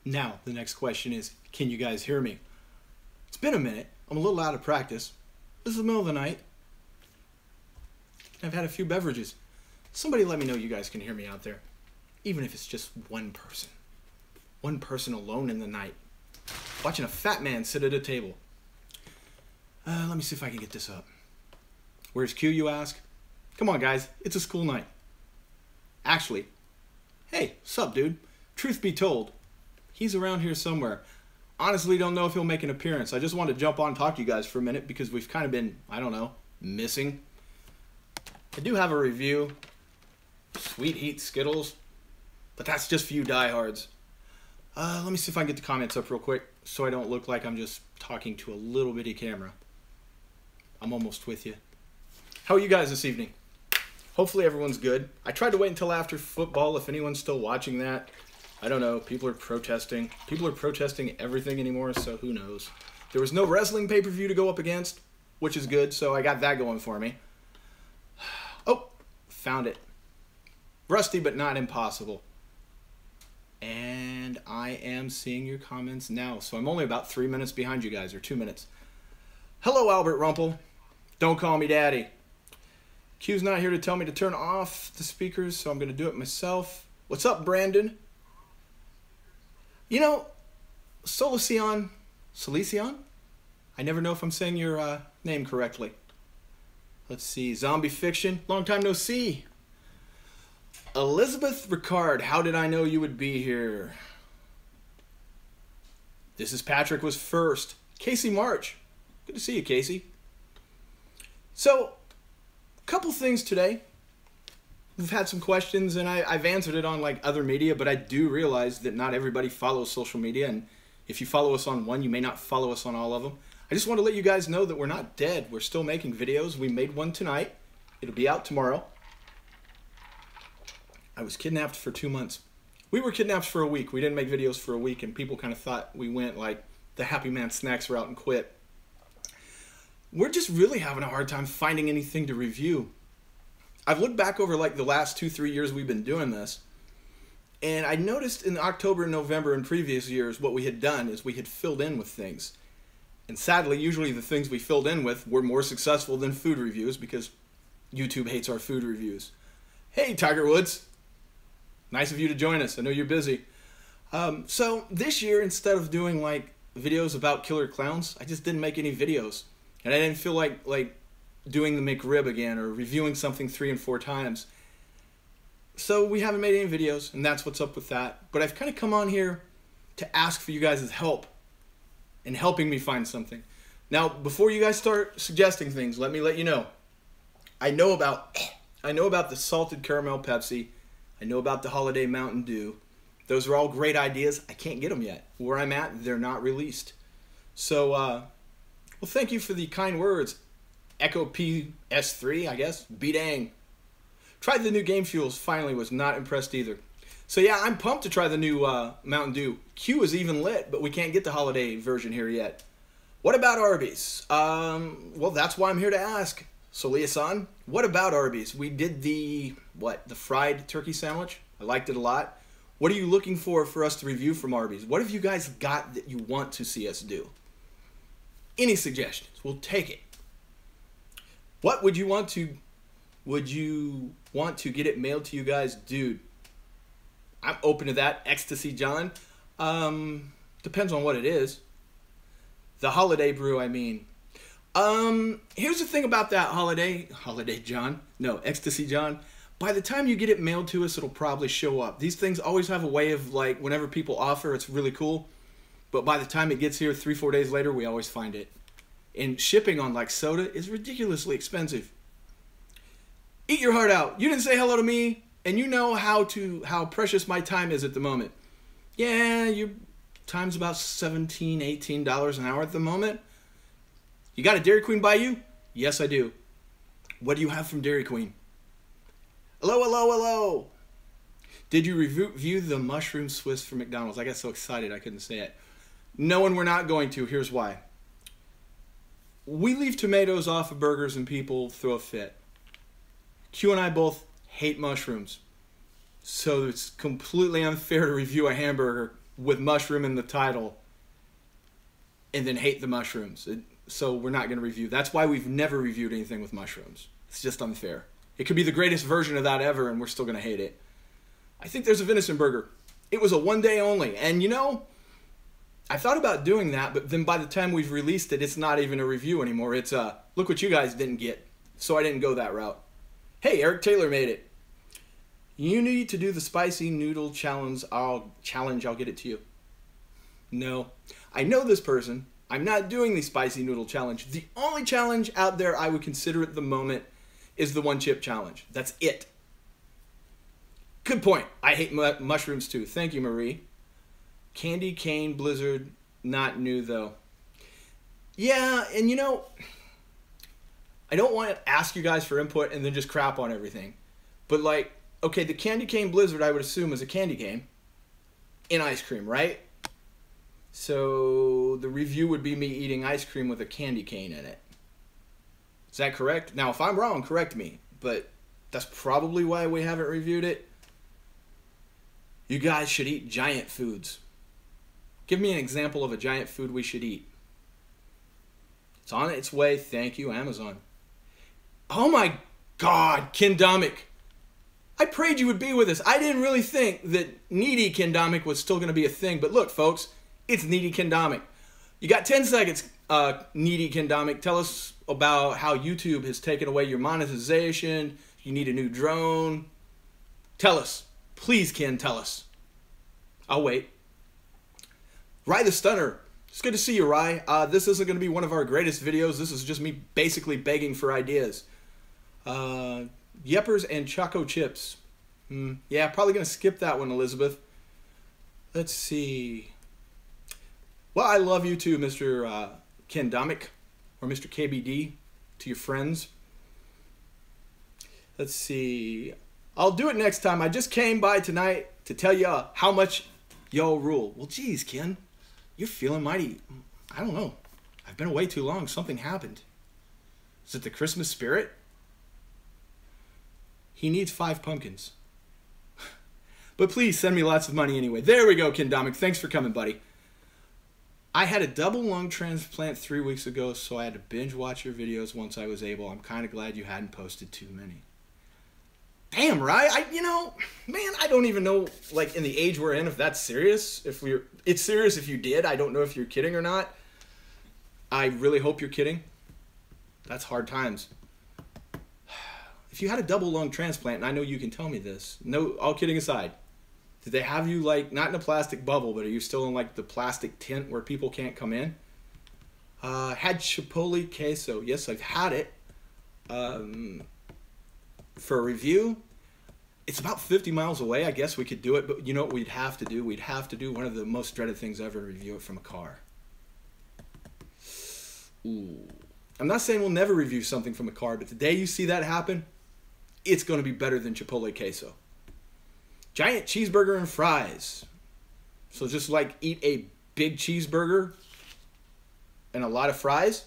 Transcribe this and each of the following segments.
Now, the next question is, can you guys hear me? It's been a minute. I'm a little out of practice. This is the middle of the night. I've had a few beverages. Somebody let me know you guys can hear me out there. Even if it's just one person. One person alone in the night. Watching a fat man sit at a table. Let me see if I can get this up. Where's Q, you ask? Come on, guys. It's a school night. Actually, hey, sup, dude? Truth be told, he's around here somewhere. Honestly, don't know if he'll make an appearance. I just wanted to jump on and talk to you guys for a minute because we've kind of been, I don't know, missing. I do have a review. Sweet Heat Skittles. But that's just for you diehards. Let me see if I can get the comments up real quick so I don't look like I'm just talking to a little bitty camera. I'm almost with you. How are you guys this evening? Hopefully everyone's good. I tried to wait until after football if anyone's still watching that. I don't know. People are protesting. People are protesting everything anymore, so who knows. There was no wrestling pay-per-view to go up against, which is good, so I got that going for me. Oh, found it. Rusty, but not impossible. And I am seeing your comments now, so I'm only about 3 minutes behind you guys, or 2 minutes. Hello, Albert Rumpel. Don't call me daddy. Q's not here to tell me to turn off the speakers, so I'm going to do it myself. What's up, Brandon? You know, Solicion? I never know if I'm saying your name correctly. Let's see. Zombie Fiction. Long time no see. Elizabeth Ricard. How did I know you would be here? This is Patrick was first. Casey March. Good to see you, Casey. So, a couple things today. We've had some questions, and I've answered it on like other media, but I do realize that not everybody follows social media, and if you follow us on one, you may not follow us on all of them. I just want to let you guys know that we're not dead. We're still making videos. We made one tonight. It'll be out tomorrow. I was kidnapped for 2 months. We were kidnapped for a week. We didn't make videos for a week, and people kind of thought we went like the Happy Man Snacks route and quit. We're just really having a hard time finding anything to review. I've looked back over like the last 2-3 years we've been doing this, and I noticed in October and November in previous years what we had done is we had filled in with things. And sadly, usually the things we filled in with were more successful than food reviews because YouTube hates our food reviews. Hey, Tiger Woods. Nice of you to join us. I know you're busy. So this year, instead of doing like videos about killer clowns, I just didn't make any videos. And I didn't feel like doing the McRib again or reviewing something 3 and 4 times. So we haven't made any videos, and that's what's up with that. But I've kind of come on here to ask for you guys' help in helping me find something. Now, before you guys start suggesting things, let me let you know. I know about the salted caramel Pepsi. I know about the holiday Mountain Dew. Those are all great ideas. I can't get them yet. Where I'm at, they're not released. So, well, thank you for the kind words. Echo PS3, I guess. Be-dang. Tried the new Game Fuels. Finally was not impressed either. So yeah, I'm pumped to try the new Mountain Dew. Q is even lit, but we can't get the holiday version here yet. What about Arby's? Well, that's why I'm here to ask. Solia-san, what about Arby's? We did the fried turkey sandwich. I liked it a lot. What are you looking for us to review from Arby's? What have you guys got that you want to see us do? Any suggestions? We'll take it. What would you want to get it mailed to you guys? Dude, I'm open to that. Ecstasy John. Depends on what it is. The holiday brew, I mean. Here's the thing about that holiday John. No, Ecstasy John. By the time you get it mailed to us, it'll probably show up. These things always have a way of like, whenever people offer, it's really cool. But by the time it gets here 3-4 days later, we always find it. And shipping on like soda is ridiculously expensive. Eat your heart out. You didn't say hello to me, and you know how precious my time is at the moment. Yeah, your time's about $17, $18 an hour at the moment. You got a Dairy Queen by you? Yes, I do. What do you have from Dairy Queen? Hello, hello, hello. Did you review the mushroom Swiss from McDonald's? I got so excited I couldn't say it. No, and we're not going to. Here's why. We leave tomatoes off of burgers and people throw a fit. Q and I both hate mushrooms. So it's completely unfair to review a hamburger with mushroom in the title and then hate the mushrooms. So we're not going to review. That's why we've never reviewed anything with mushrooms. It's just unfair. It could be the greatest version of that ever, and we're still going to hate it. I think there's a venison burger. It was a one day only. And you know, I thought about doing that, but then by the time we've released it, it's not even a review anymore. It's look what you guys didn't get. So I didn't go that route. Hey, Eric Taylor made it. You need to do the spicy noodle challenge. I'll get it to you. No, I know this person. I'm not doing the spicy noodle challenge. The only challenge out there I would consider at the moment is the one chip challenge. That's it. Good point. I hate mushrooms too. Thank you, Marie. Candy cane blizzard, not new though. Yeah, and you know, I don't want to ask you guys for input and then just crap on everything. But like, okay, the candy cane blizzard I would assume is a candy cane in ice cream, right? So the review would be me eating ice cream with a candy cane in it. Is that correct? Now, if I'm wrong, correct me. But that's probably why we haven't reviewed it. You guys should eat giant foods. Give me an example of a giant food we should eat. It's on its way. Thank you, Amazon. Oh my God, Kendomic. I prayed you would be with us. I didn't really think that needy Kendomic was still going to be a thing. But look, folks, it's needy Kendomic. You got 10 seconds, needy Kendomic. Tell us about how YouTube has taken away your monetization. You need a new drone. Tell us. Please, Ken, tell us. I'll wait. Rye the Stunner. It's good to see you, Rye. This isn't going to be one of our greatest videos. This is just me basically begging for ideas. Yeppers and Choco Chips. Yeah, probably going to skip that one, Elizabeth. Let's see. Well, I love you too, Mr. Kendomic, or Mr. KBD, to your friends. Let's see. I'll do it next time. I just came by tonight to tell you how much y'all rule. Well, geez, Ken, you're feeling mighty, I don't know. I've been away too long. Something happened. Is it the Christmas spirit? He needs 5 pumpkins. But please send me lots of money anyway. There we go, Kendomic. Thanks for coming, buddy. I had a double lung transplant 3 weeks ago, so I had to binge watch your videos once I was able. I'm kind of glad you hadn't posted too many. Damn, right? You know, man, I don't even know, like, in the age we're in, if that's serious. It's serious if you did. I don't know if you're kidding or not. I really hope you're kidding. That's hard times. If you had a double lung transplant, and I know you can tell me this, no, all kidding aside, did they have you, like, not in a plastic bubble, but are you still in, like, the plastic tent where people can't come in? Had Chipotle queso. Yes, I've had it. For a review, it's about 50 miles away. I guess we could do it, but you know what we'd have to do? We'd have to do one of the most dreaded things ever, review it from a car. Ooh. I'm not saying we'll never review something from a car, but the day you see that happen, it's going to be better than Chipotle queso. Giant cheeseburger and fries. So just like eat a big cheeseburger and a lot of fries.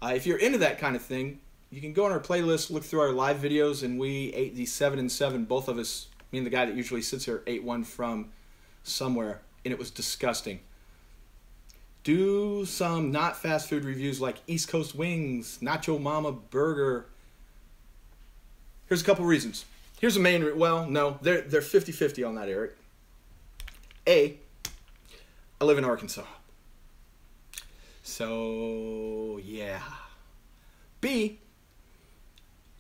If you're into that kind of thing, you can go on our playlist, look through our live videos, and we ate the 7 and 7. Both of us, me and the guy that usually sits here, ate one from somewhere, and it was disgusting. Do some not fast food reviews like East Coast Wings, Nacho Mama Burger. Here's a couple reasons. Here's a main, well, no, they're 50-50 on that, Eric. A, I live in Arkansas. So, yeah. B,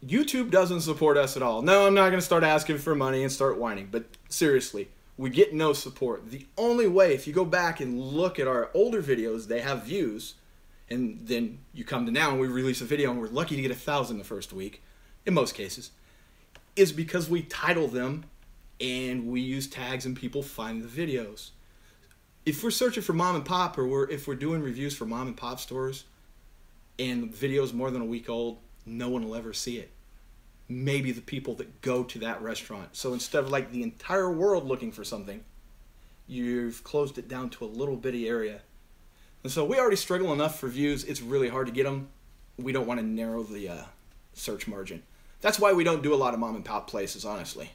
YouTube doesn't support us at all. No, I'm not going to start asking for money and start whining, but seriously, we get no support. The only way, if you go back and look at our older videos, they have views, and then you come to now and we release a video and we're lucky to get 1,000 the first week, in most cases, is because we title them and we use tags and people find the videos. If we're searching for mom and pop, or if we're doing reviews for mom and pop stores and the video's more than a week old, no one will ever see it. Maybe the people that go to that restaurant. So instead of like the entire world looking for something, you've closed it down to a little bitty area. And so we already struggle enough for views. It's really hard to get them. We don't want to narrow the search margin. That's why we don't do a lot of mom and pop places, honestly.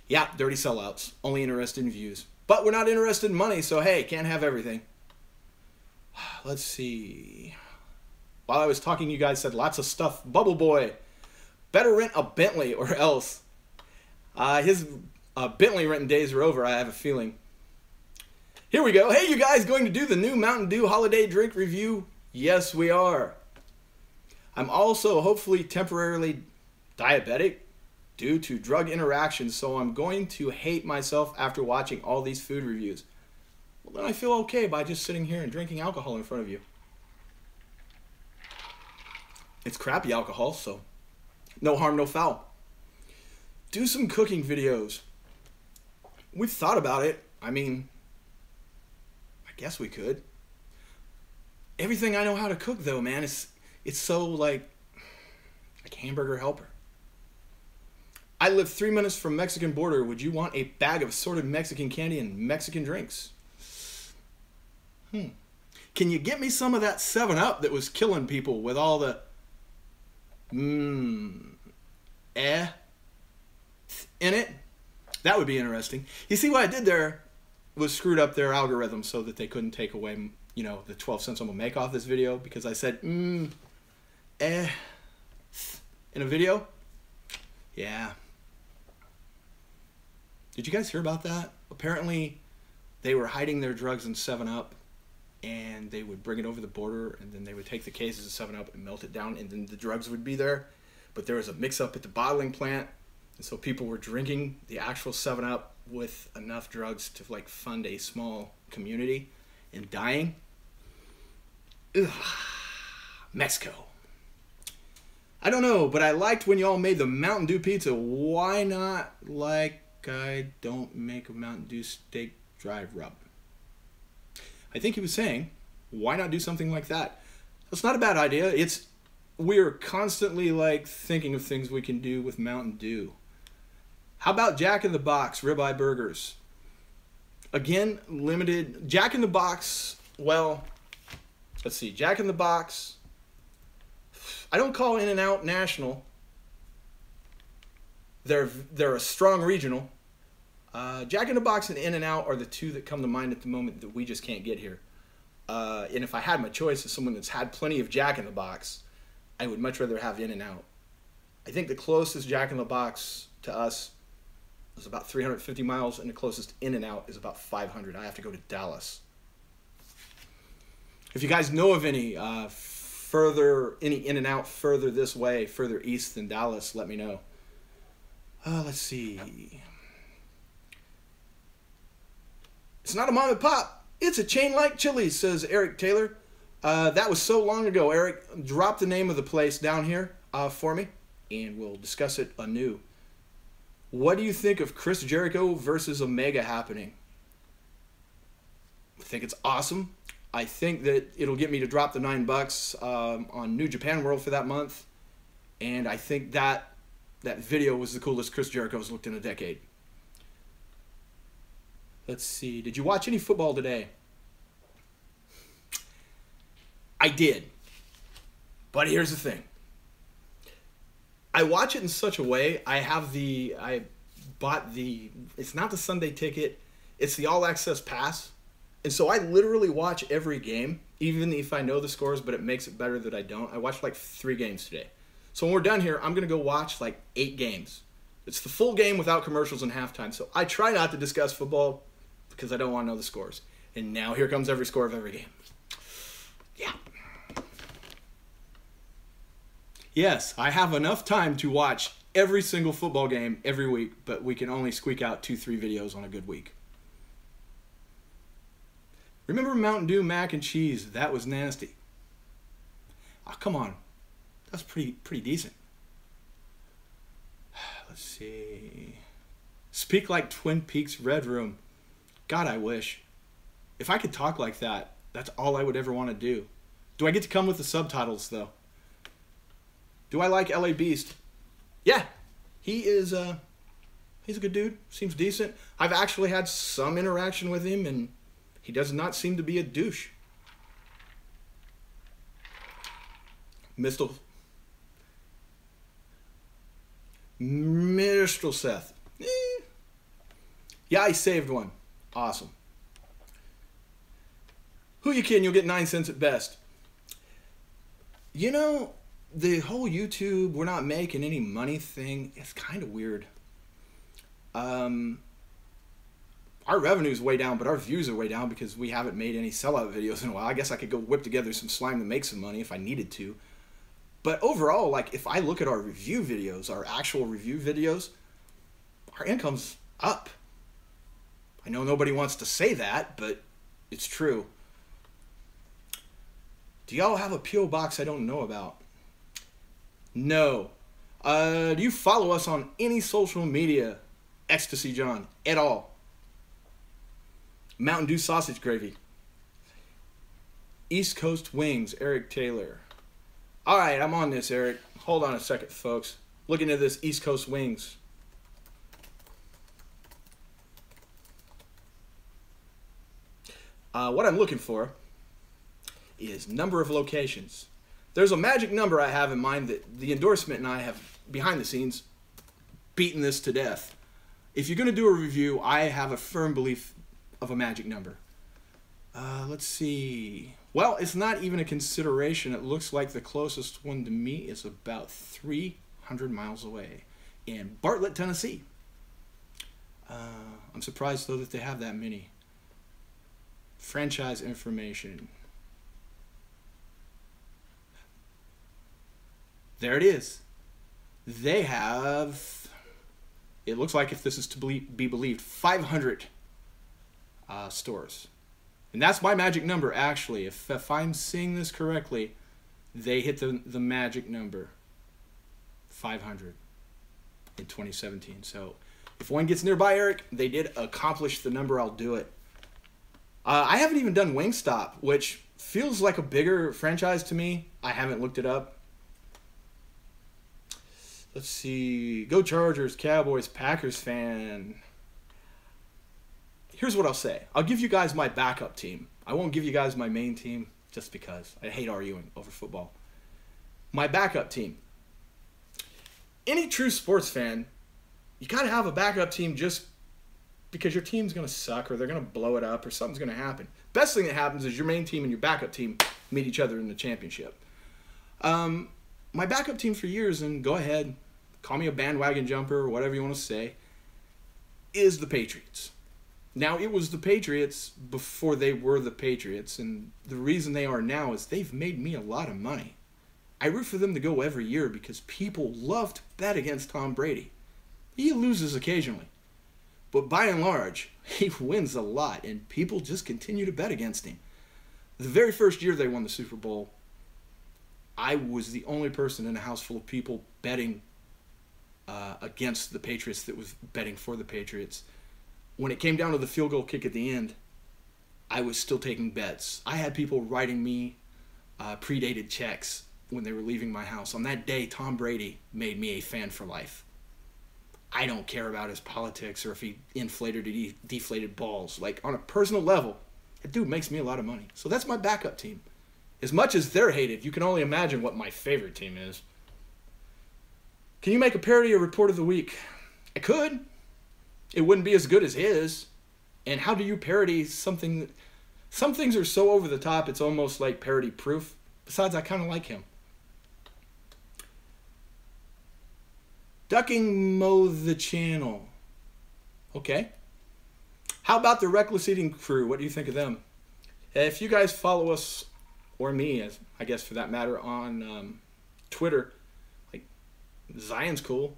Yeah, dirty sellouts. Only interested in views. But we're not interested in money, so hey, can't have everything. Let's see. While I was talking, you guys said lots of stuff. Bubble Boy, better rent a Bentley or else. His Bentley renting days are over, I have a feeling. Here we go. Hey, you guys going to do the new Mountain Dew holiday drink review? Yes, we are. I'm also hopefully temporarily diabetic due to drug interactions, so I'm going to hate myself after watching all these food reviews. Well, then I feel okay by just sitting here and drinking alcohol in front of you. It's crappy alcohol, so no harm, no foul. Do some cooking videos. We've thought about it. I mean, I guess we could. Everything I know how to cook, though, man, it's so like Hamburger Helper. I live 3 minutes from Mexican border. Would you want a bag of assorted Mexican candy and Mexican drinks? Can you get me some of that 7-Up that was killing people with all the in it? That would be interesting. You see what I did there was screwed up their algorithm so that they couldn't take away, you know, the 12 cents I'm gonna make off this video because I said in a video. Yeah. Did you guys hear about that? Apparently they were hiding their drugs in 7-Up and they would bring it over the border and then they would take the cases of 7-Up and melt it down and then the drugs would be there. But there was a mix-up at the bottling plant. And so people were drinking the actual 7-Up with enough drugs to like fund a small community and dying. Ugh. Mexico. I don't know, but I liked when y'all made the Mountain Dew pizza. Why not like I don't make a Mountain Dew steak dry rub? I think he was saying, why not do something like that? It's not a bad idea. We're constantly like thinking of things we can do with Mountain Dew. How about Jack in the Box ribeye burgers? Again, limited. Jack in the Box, well, let's see. Jack in the Box, I don't call In-N-Out national. They're a strong regional. Jack in the Box and In-N-Out are the two that come to mind at the moment that we just can't get here. And if I had my choice as someone that's had plenty of Jack in the Box, I would much rather have In-N-Out. I think the closest Jack in the Box to us is about 350 miles, and the closest In-N-Out is about 500. I have to go to Dallas. If you guys know of any any In-N-Out further this way, further east than Dallas, let me know. Let's see. It's not a mom and pop. It's a chain like Chili's, says Eric Taylor. That was so long ago. Eric, drop the name of the place down here for me, and we'll discuss it anew. What do you think of Chris Jericho versus Omega happening? I think it's awesome. I think that it'll get me to drop the $9 on New Japan World for that month. And I think that video was the coolest Chris Jericho's looked in a decade. Let's see. Did you watch any football today? I did. But here's the thing. I watch it in such a way. I bought it's not the Sunday ticket. It's the All Access Pass. And so I literally watch every game, even if I know the scores, but it makes it better that I don't. I watched like 3 games today. So when we're done here, I'm going to go watch like 8 games. It's the full game without commercials and halftime. So I try not to discuss football because I don't want to know the scores. And now here comes every score of every game. Yeah. Yes, I have enough time to watch every single football game every week, but we can only squeak out 2-3 videos on a good week. Remember Mountain Dew mac and cheese? That was nasty. Oh, come on. That's pretty decent. Let's see. Speak like Twin Peaks Red Room. God, I wish. If I could talk like that, that's all I would ever want to do. Do I get to come with the subtitles, though? Do I like LA Beast? Yeah. He's a good dude. Seems decent. I've actually had some interaction with him, and he does not seem to be a douche. Mr. Seth. Yeah, I saved one. Awesome. Who you kidding? You'll get 9 cents at best. You know, the whole YouTube, we're not making any money thing, it's kind of weird. Our revenue's way down, but our views are way down because we haven't made any sellout videos in a while. I guess I could go whip together some slime to make some money if I needed to. But overall, like, if I look at our review videos, our actual review videos, our income's up. I know nobody wants to say that, but it's true. Do y'all have a P.O. box I don't know about? No. Do you follow us on any social media? Ecstasy John, at all? Mountain Dew sausage gravy. East Coast Wings, Eric Taylor. All right, I'm on this, Eric. Hold on a second, folks. Looking at this East Coast Wings. What I'm looking for is number of locations. There's a magic number I have in mind that the endorsement and I have, behind the scenes, beaten this to death. If you're going to do a review, I have a firm belief of a magic number. Let's see. Well, it's not even a consideration. It looks like the closest one to me is about 300 miles away in Bartlett, Tennessee. I'm surprised, though, that they have that many. Franchise information. There it is. They have, it looks like, if this is to be believed, 500 stores. And that's my magic number, actually. If I'm seeing this correctly, they hit the magic number, 500 in 2017. So if one gets nearby, Eric, they did accomplish the number, I'll do it. I haven't even done Wingstop, which feels like a bigger franchise to me. I haven't looked it up. Let's see. Go Chargers, Cowboys, Packers fan. Here's what I'll say. I'll give you guys my backup team. I won't give you guys my main team just because. I hate arguing over football. My backup team. Any true sports fan, you got to have a backup team just because your team's going to suck or they're going to blow it up or something's going to happen. Best thing that happens is your main team and your backup team meet each other in the championship. My backup team for years, and go ahead, call me a bandwagon jumper or whatever you want to say, is the Patriots. Now, it was the Patriots before they were the Patriots, and the reason they are now is they've made me a lot of money. I root for them to go every year because people love to bet against Tom Brady. He loses occasionally, but by and large, he wins a lot, and people just continue to bet against him. The very first year they won the Super Bowl, I was the only person in a house full of people betting against the Patriots that was betting for the Patriots. When it came down to the field goal kick at the end, I was still taking bets. I had people writing me predated checks when they were leaving my house. On that day, Tom Brady made me a fan for life. I don't care about his politics or if he inflated or deflated balls. Like, on a personal level, that dude makes me a lot of money. So that's my backup team. As much as they're hated, you can only imagine what my favorite team is. Can you make a parody or report of the week? I could. It wouldn't be as good as his. And how do you parody something? Some things are so over the top, it's almost like parody proof. Besides, I kind of like him. Ducking Mow the Channel. Okay. How about the Reckless Eating crew? What do you think of them? If you guys follow us, or me, as I guess for that matter, on Twitter, like, Zion's cool.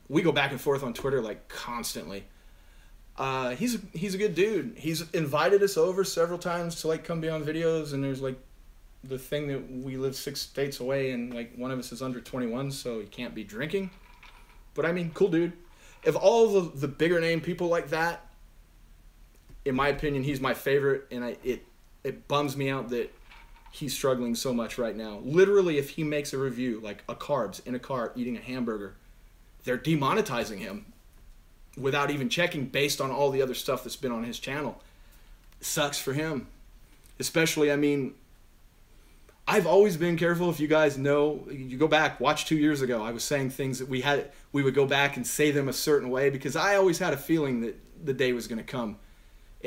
We go back and forth on Twitter like constantly. He's a good dude. He's invited us over several times to like come be on videos, and there's like the thing that we live 6 states away and like one of us is under 21, so he can't be drinking. But I mean, cool dude. Of all the bigger name people like that, in my opinion, he's my favorite, and it bums me out that he's struggling so much right now. Literally, if he makes a review, like a carbs in a car eating a hamburger, they're demonetizing him without even checking based on all the other stuff that's been on his channel. It sucks for him. Especially, I mean, I've always been careful. If you guys know, you go back, watch 2 years ago, I was saying things that we would go back and say them a certain way because I always had a feeling that the day was going to come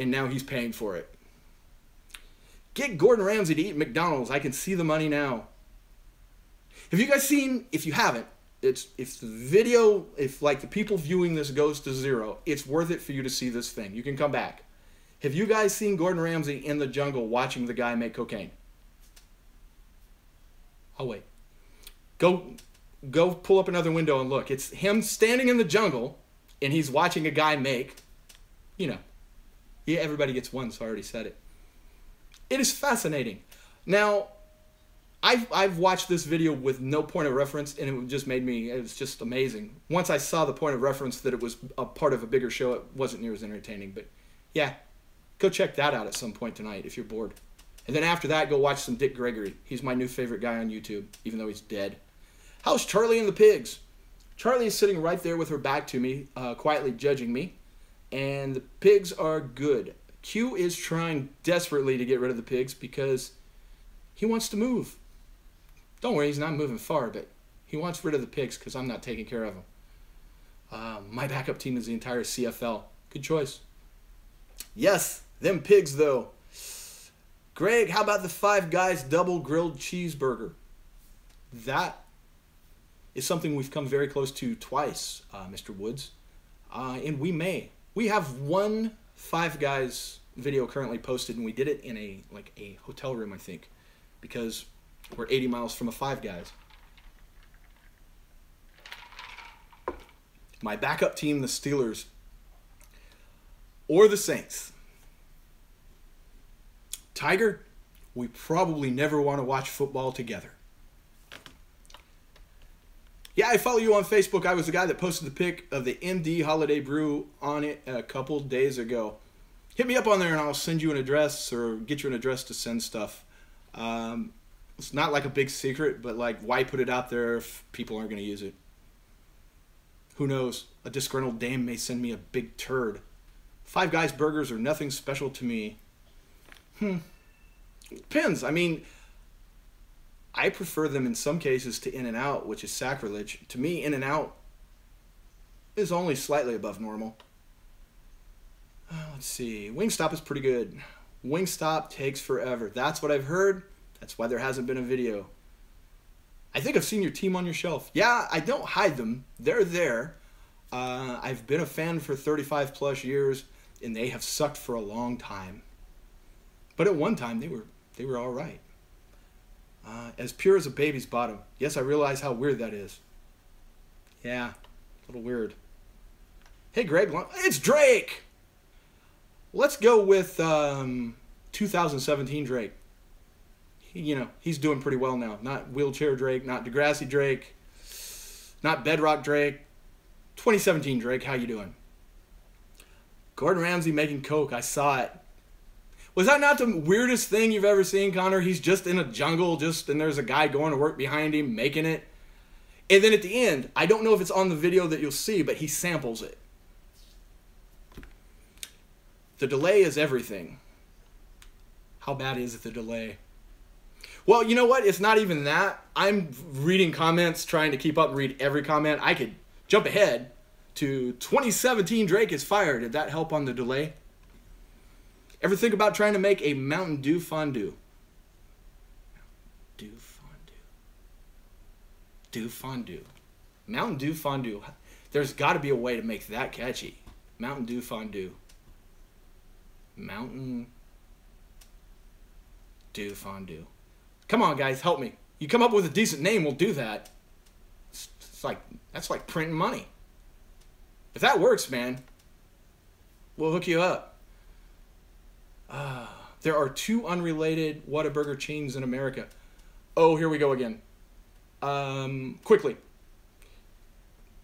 and now he's paying for it. Get Gordon Ramsay to eat McDonald's. I can see the money now. Have you guys seen, if you haven't, if the video, if like the people viewing this goes to 0, it's worth it for you to see this thing. You can come back. Have you guys seen Gordon Ramsay in the jungle watching the guy make cocaine? I'll wait. Go pull up another window and look. It's him standing in the jungle, and he's watching a guy make, you know. Yeah, everybody gets one, so I already said it. It is fascinating. Now, I've watched this video with no point of reference, and it just made me, it was just amazing. Once I saw the point of reference that it was a part of a bigger show, it wasn't near as entertaining. But yeah, go check that out at some point tonight if you're bored. And then after that, go watch some Dick Gregory. He's my new favorite guy on YouTube, even though he's dead. How's Charlie and the pigs? Charlie is sitting right there with her back to me, quietly judging me. And the pigs are good. Q is trying desperately to get rid of the pigs because he wants to move. Don't worry, he's not moving far, but he wants rid of the pigs because I'm not taking care of them. My backup team is the entire CFL. Good choice. Yes, them pigs, though. Greg, how about the Five Guys double grilled cheeseburger? That is something we've come very close to twice, Mr. Woods. And we may. We have one Five Guys video currently posted, and we did it in a hotel room, I think, because we're 80 miles from a Five Guys. My backup team, the Steelers, or the Saints. Tiger, we probably never want to watch football together. Yeah, I follow you on Facebook. I was the guy that posted the pic of the MD Holiday Brew on it a couple days ago. Hit me up on there and I'll send you an address or get you an address to send stuff. It's not like a big secret, but like, why put it out there if people aren't going to use it? Who knows? A disgruntled dame may send me a big turd. Five Guys burgers are nothing special to me. Depends. I mean, I prefer them in some cases to In-N-Out, which is sacrilege. To me, In-N-Out is only slightly above normal. Let's see. Wingstop is pretty good. Wingstop takes forever. That's what I've heard. That's why there hasn't been a video. I think I've seen your team on your shelf. Yeah, I don't hide them. They're there. I've been a fan for 35 plus years, and they have sucked for a long time. But at one time, they were all right. As pure as a baby's bottom. Yes, I realize how weird that is. Yeah, a little weird. Hey, Greg. It's Drake! Let's go with 2017 Drake. He's doing pretty well now. Not wheelchair Drake, not Degrassi Drake, not Bedrock Drake. 2017 Drake, how you doing? Gordon Ramsay making coke. I saw it. Was that not the weirdest thing you've ever seen, Connor? He's just in a jungle, and there's a guy going to work behind him, making it. And then at the end, I don't know if it's on the video that you'll see, but he samples it. The delay is everything. How bad is the delay? Well, you know what? It's not even that. I'm reading comments, trying to keep up and read every comment. I could jump ahead to 2017 Drake is fired. Did that help on the delay? Ever think about trying to make a Mountain Dew fondue? Dew fondue. Dew fondue. Mountain Dew fondue. There's got to be a way to make that catchy. Mountain Dew fondue. Mountain Dew fondue. Come on, guys, help me. You come up with a decent name, we'll do that. That's like printing money. If that works, man, we'll hook you up. There are 2 unrelated Whataburger chains in America. Oh, here we go again. Quickly.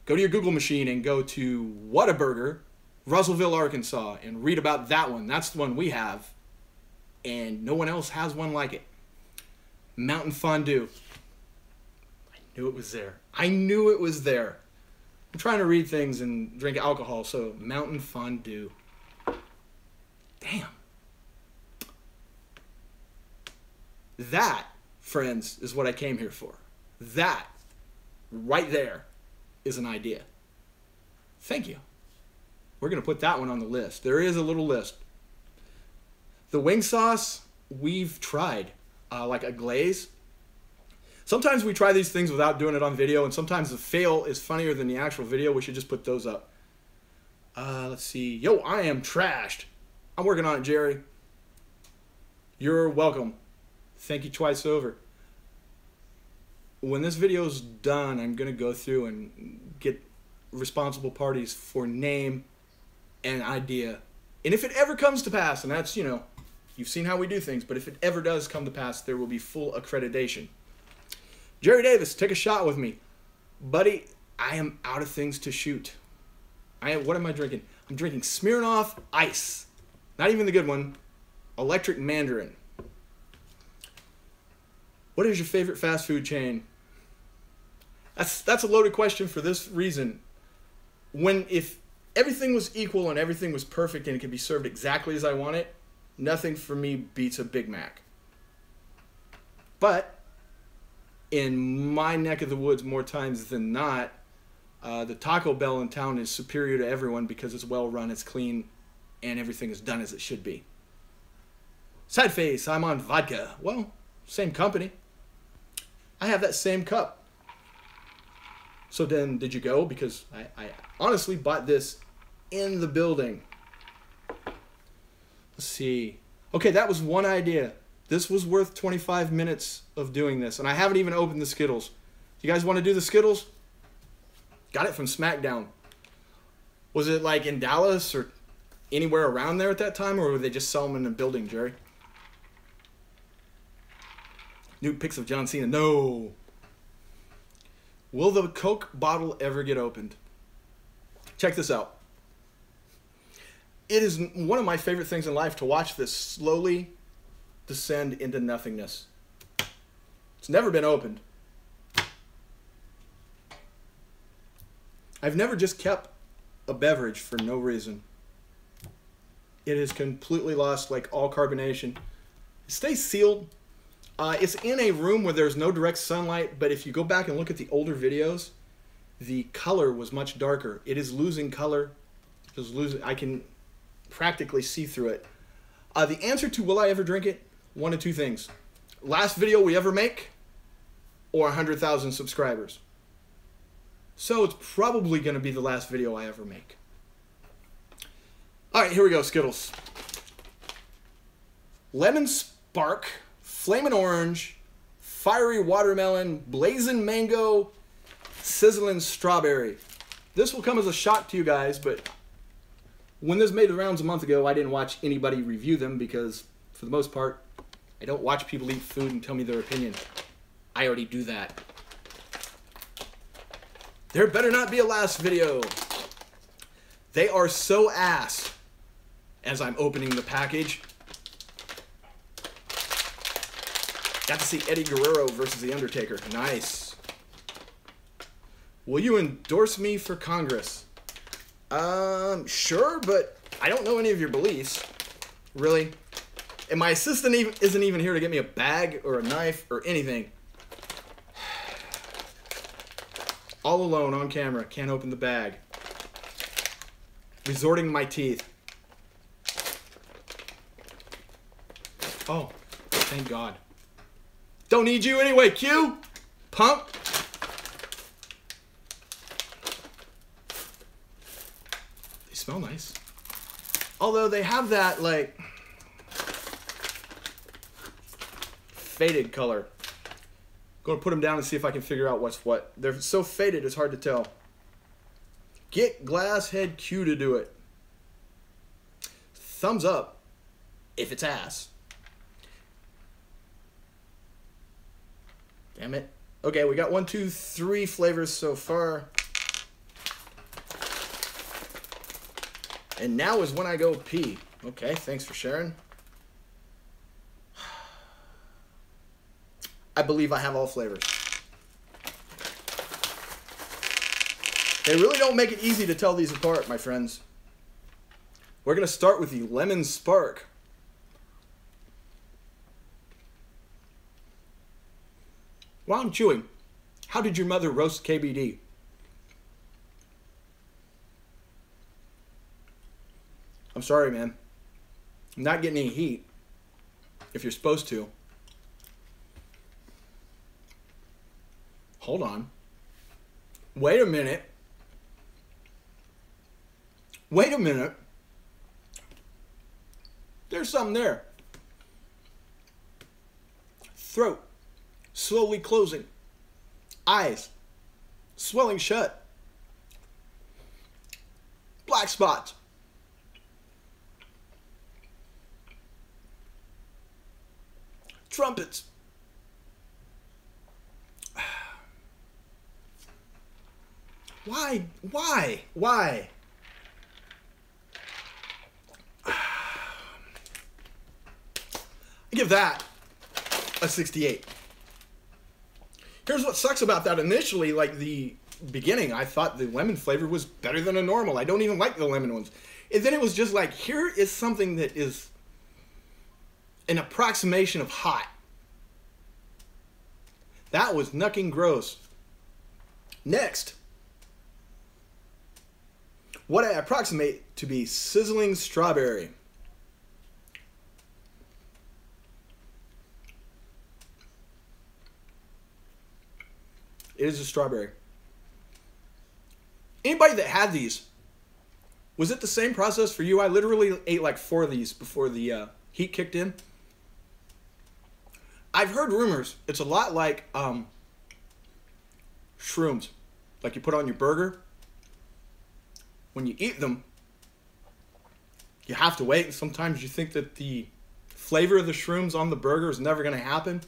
Go to your Google machine and go to Whataburger, Russellville, Arkansas, and read about that one. That's the one we have, and no one else has one like it. Mountain Fondue. I knew it was there. I knew it was there. I'm trying to read things and drink alcohol, so Mountain Fondue. Damn. That, friends, is what I came here for. That, right there, is an idea. Thank you. We're going to put that one on the list. There is a little list. The wing sauce, we've tried, like a glaze. Sometimes we try these things without doing it on video, and sometimes the fail is funnier than the actual video. We should just put those up. Let's see. Yo, I am trashed. I'm working on it, Jerry. You're welcome. Thank you twice over. When this video's done, I'm going to go through and get responsible parties for name and idea. And if it ever comes to pass, and that's, you know, you've seen how we do things, but if it ever does come to pass, there will be full accreditation. Jerry Davis, take a shot with me. Buddy, I am out of things to shoot. What am I drinking? I'm drinking Smirnoff Ice. Not even the good one. Electric Mandarin. What is your favorite fast food chain? That's a loaded question for this reason. If everything was equal and everything was perfect and it could be served exactly as I want it, nothing for me beats a Big Mac. But in my neck of the woods, more times than not, the Taco Bell in town is superior to everyone because it's well run, it's clean, and everything is done as it should be. Sad face, I'm on vodka. Well, same company. I have that same cup. So then, did you go? Because I honestly bought this in the building. Let's see. Okay, that was one idea. This was worth 25 minutes of doing this, and I haven't even opened the Skittles. You guys want to do the Skittles? Got it from SmackDown. Was it like in Dallas or anywhere around there at that time, or would they just sell them in the building, Jerry? Nude pics of John Cena. No. Will the Coke bottle ever get opened? Check this out. It is one of my favorite things in life to watch this slowly descend into nothingness. It's never been opened. I've never just kept a beverage for no reason. It has completely lost like all carbonation. It stays sealed. It's in a room where there's no direct sunlight, but if you go back and look at the older videos, the color was much darker. It is losing color. I can practically see through it. The answer to will I ever drink it? One of two things. Last video we ever make, or 100,000 subscribers. So it's probably going to be the last video I ever make. All right, here we go, Skittles. Lemon Spark, Flamin' Orange, Fiery Watermelon, Blazing Mango, Sizzling Strawberry. This will come as a shock to you guys, but when this made the rounds a month ago, I didn't watch anybody review them because, for the most part, I don't watch people eat food and tell me their opinion. I already do that. There better not be a last video. They are so ass. As I'm opening the package. Got to see Eddie Guerrero versus The Undertaker. Nice. Will you endorse me for Congress? Sure, but I don't know any of your beliefs. Really? And my assistant isn't even here to get me a bag or a knife or anything. All alone on camera. Can't open the bag. Resorting to my teeth. Oh, thank God. Don't need you anyway, Q. Pump. They smell nice. Although they have that, like, faded color. Going to put them down and see if I can figure out what's what. They're so faded, it's hard to tell. Get Glasshead Q to do it. Thumbs up if it's ass. Damn it. Okay, we got 1, 2, 3 flavors so far. And now is when I go pee. Okay, thanks for sharing. I believe I have all flavors. They really don't make it easy to tell these apart, my friends. We're going to start with the Lemon Spark. While I'm chewing, how did your mother roast KBD? I'm sorry, man. I'm not getting any heat. if you're supposed to. Hold on. Wait a minute. Wait a minute. There's something there. Throat slowly closing. Eyes swelling shut. Black spots. Trumpets. Why? Why? Why? I give that a 68. Here's what sucks about that. Initially, like the beginning, I thought the lemon flavor was better than a normal. I don't even like the lemon ones. And then it was just like, here is something that is an approximation of hot. That was nucking gross. Next, what I approximate to be sizzling strawberry. It is a strawberry. Anybody that had these, was it the same process for you? I literally ate like 4 of these before the heat kicked in. I've heard rumors it's a lot like shrooms, like you put on your burger. When you eat them, you have to wait. And sometimes you think that the flavor of the shrooms on the burger is never going to happen.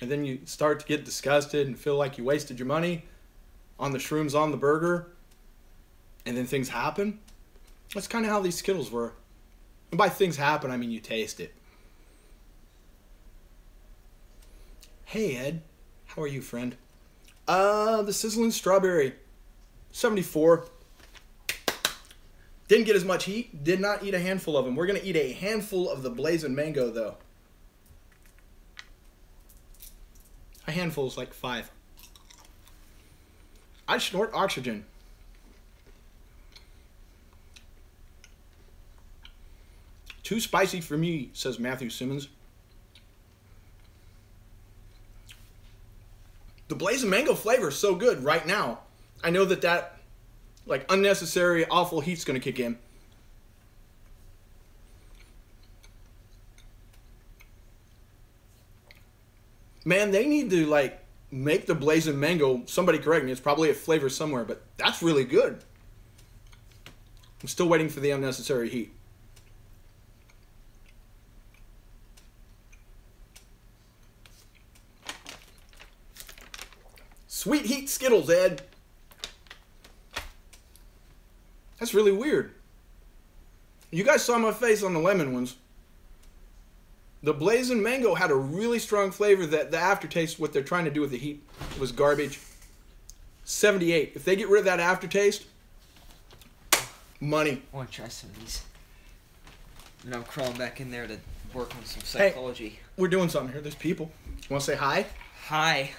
And then you start to get disgusted and feel like you wasted your money on the shrooms on the burger. And then things happen. That's kind of how these Skittles were. And by things happen, I mean you taste it. Hey, Ed. How are you, friend? The sizzling strawberry. 74. Didn't get as much heat. Did not eat a handful of them. We're going to eat a handful of the blazing mango, though. A handful is like 5. I snort oxygen. Too spicy for me, says Matthew Simmons. The blazing mango flavor is so good right now. I know that like unnecessary awful heat's going to kick in. Man, they need to like make the blazing mango, somebody correct me, it's probably a flavor somewhere, but that's really good. I'm still waiting for the unnecessary heat. Sweet heat Skittles, Ed. That's really weird. You guys saw my face on the lemon ones. The blazing mango had a really strong flavor that the aftertaste, what they're trying to do with the heat, was garbage. 78. If they get rid of that aftertaste, money. I want to try some of these. And I'm crawling back in there to work on some psychology. Hey, we're doing something here. There's people. You want to say hi? Hi.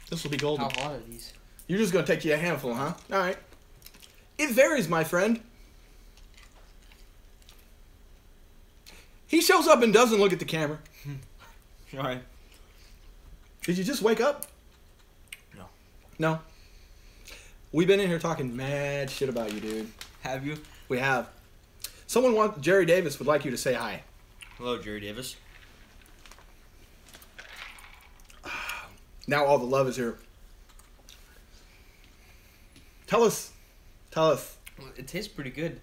This will be golden. How hot are these? You're just going to take you a handful, huh? All right. It varies, my friend. He shows up and doesn't look at the camera. All right. Did you just wake up? No. No? We've been in here talking mad shit about you, dude. Have you? We have. Jerry Davis would like you to say hi. Hello, Jerry Davis. Now all the love is here. Tell us. It tastes pretty good.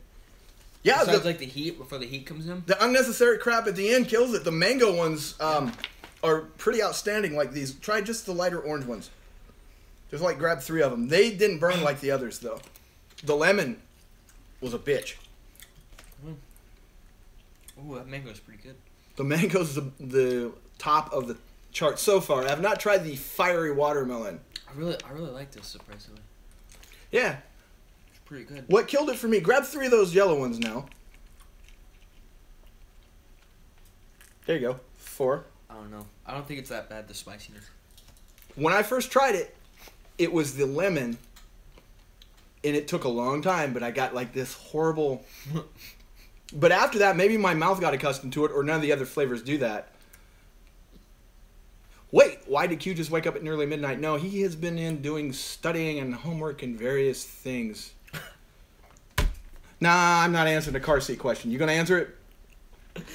Yeah, besides like the heat, before the heat comes in. The unnecessary crap at the end kills it. The mango ones are pretty outstanding like these. Try just the lighter orange ones. Just like grab 3 of them. They didn't burn like the others though. The lemon was a bitch. Ooh, that mango's pretty good. The mango's the top of the chart so far. I have not tried the fiery watermelon. I really like this, surprisingly. Yeah. It's pretty good. What killed it for me? Grab 3 of those yellow ones now. There you go. 4. I don't know. I don't think it's that bad, the spiciness. When I first tried it, it was the lemon, and it took a long time, but I got like this horrible But after that, maybe my mouth got accustomed to it, or none of the other flavors do that. Wait, why did Q just wake up at nearly midnight? No, he has been in doing studying and homework and various things. Nah, I'm not answering the car seat question. You gonna answer it?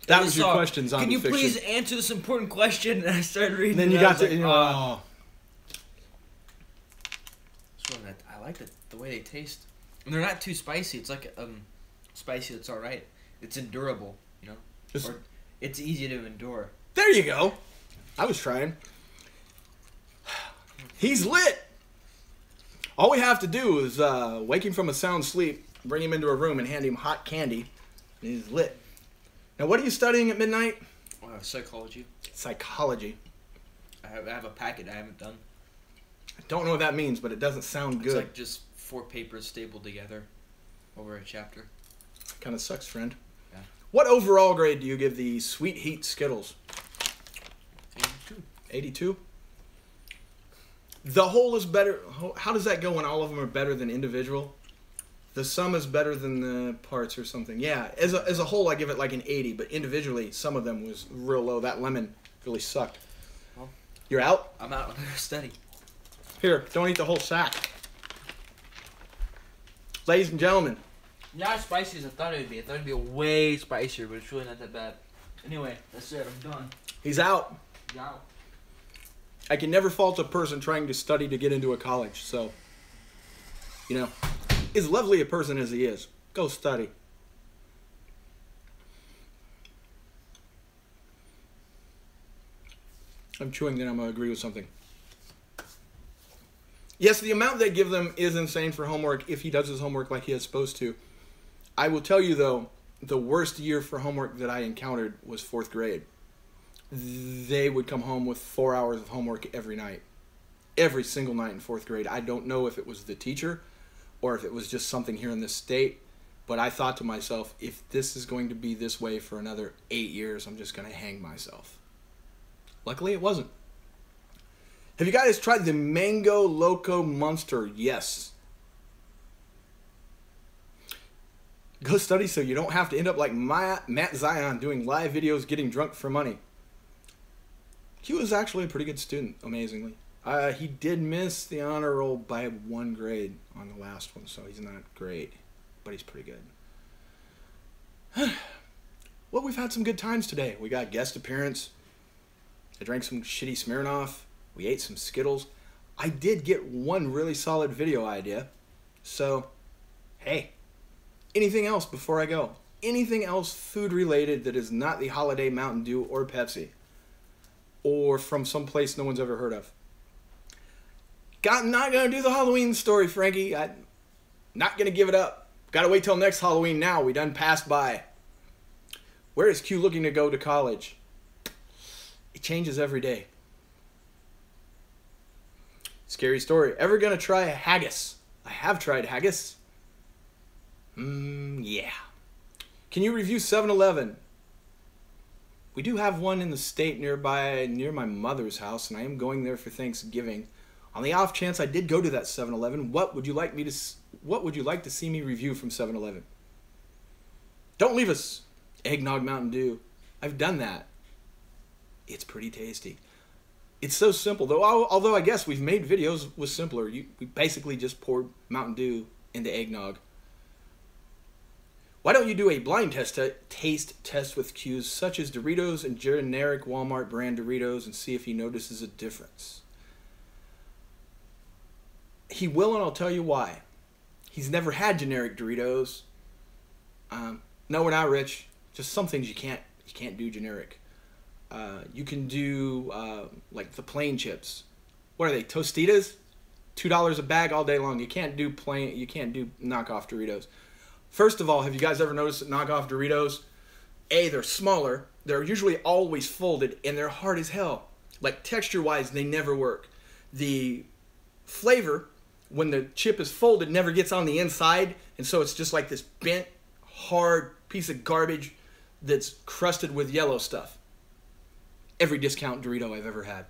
That was your question, Zombie Can you Fiction. please answer this important question? And I started reading. Then you got to. Oh. I like the way they taste. And they're not too spicy. It's like spicy that's all right. It's endurable, you know. Or it's easy to endure. There you go. I was trying. He's lit. All we have to do is wake him from a sound sleep, bring him into a room, and hand him hot candy, and he's lit. Now, what are you studying at midnight? Psychology. Psychology. I have a packet I haven't done. I don't know what that means, but it doesn't sound good. It's like just 4 papers stapled together over a chapter. Kind of sucks, friend. Yeah. What overall grade do you give the Sweet Heat Skittles? 82. 82? The whole is better. How does that go when all of them are better than individual? The sum is better than the parts or something. Yeah, as a whole, I give it like an 80, but individually, some of them was real low. That lemon really sucked. Well, you're out? I'm out. I'm going to study. Here, don't eat the whole sack. Ladies and gentlemen. Not as spicy as I thought it would be. I thought it would be way spicier, but it's really not that bad. Anyway, that's it. I'm done. He's out. He's out. I can never fault a person trying to study to get into a college, so, you know, as lovely a person as he is, go study. I'm chewing, then I'm going to agree with something. Yes, the amount they give them is insane for homework if he does his homework like he is supposed to. I will tell you, though, the worst year for homework that I encountered was 4th grade. They would come home with 4 hours of homework every night. Every single night in 4th grade. I don't know if it was the teacher or if it was just something here in this state, but I thought to myself, if this is going to be this way for another 8 years, I'm just going to hang myself. Luckily, it wasn't. Have you guys tried the Mango Loco Monster? Yes. Go study so you don't have to end up like Matt Zion doing live videos getting drunk for money. He was actually a pretty good student, amazingly. He did miss the honor roll by 1 grade on the last one, so he's not great, but he's pretty good. Well, we've had some good times today. We got guest appearance. I drank some shitty Smirnoff. We ate some Skittles. I did get one really solid video idea. So, hey, anything else before I go? Anything else food related that is not the holiday Mountain Dew or Pepsi? Or from some place no one's ever heard of? Not going to do the Halloween story, Frankie. I'm not going to give it up. Got to wait till next Halloween now. We done passed by. Where is Q looking to go to college? It changes every day. Scary story. Ever going to try a haggis? I have tried haggis. Yeah. Can you review 7-Eleven? We do have one in the state nearby, near my mother's house, and I am going there for Thanksgiving. On the off chance I did go to that 7-Eleven, what would you like to see me review from 7-Eleven? Don't leave us. Eggnog Mountain Dew. I've done that. It's pretty tasty. It's so simple, though. Although I guess we've made videos with simpler. We basically just poured Mountain Dew into eggnog. Why don't you do a blind taste test with Q's such as Doritos and generic Walmart brand Doritos and see if he notices a difference? He will, and I'll tell you why. He's never had generic Doritos. No, we're not rich. Just some things you can't do generic. You can do like the plain chips. What are they? Tostitas? $2 a bag all day long. You can't do knockoff Doritos. First of all, have you guys ever noticed that knockoff Doritos? They're smaller. They're usually always folded, and they're hard as hell. Like texture-wise, they never work. The flavor, when the chip is folded, never gets on the inside, and so it's just like this bent, hard piece of garbage that's crusted with yellow stuff. Every discount Dorito I've ever had.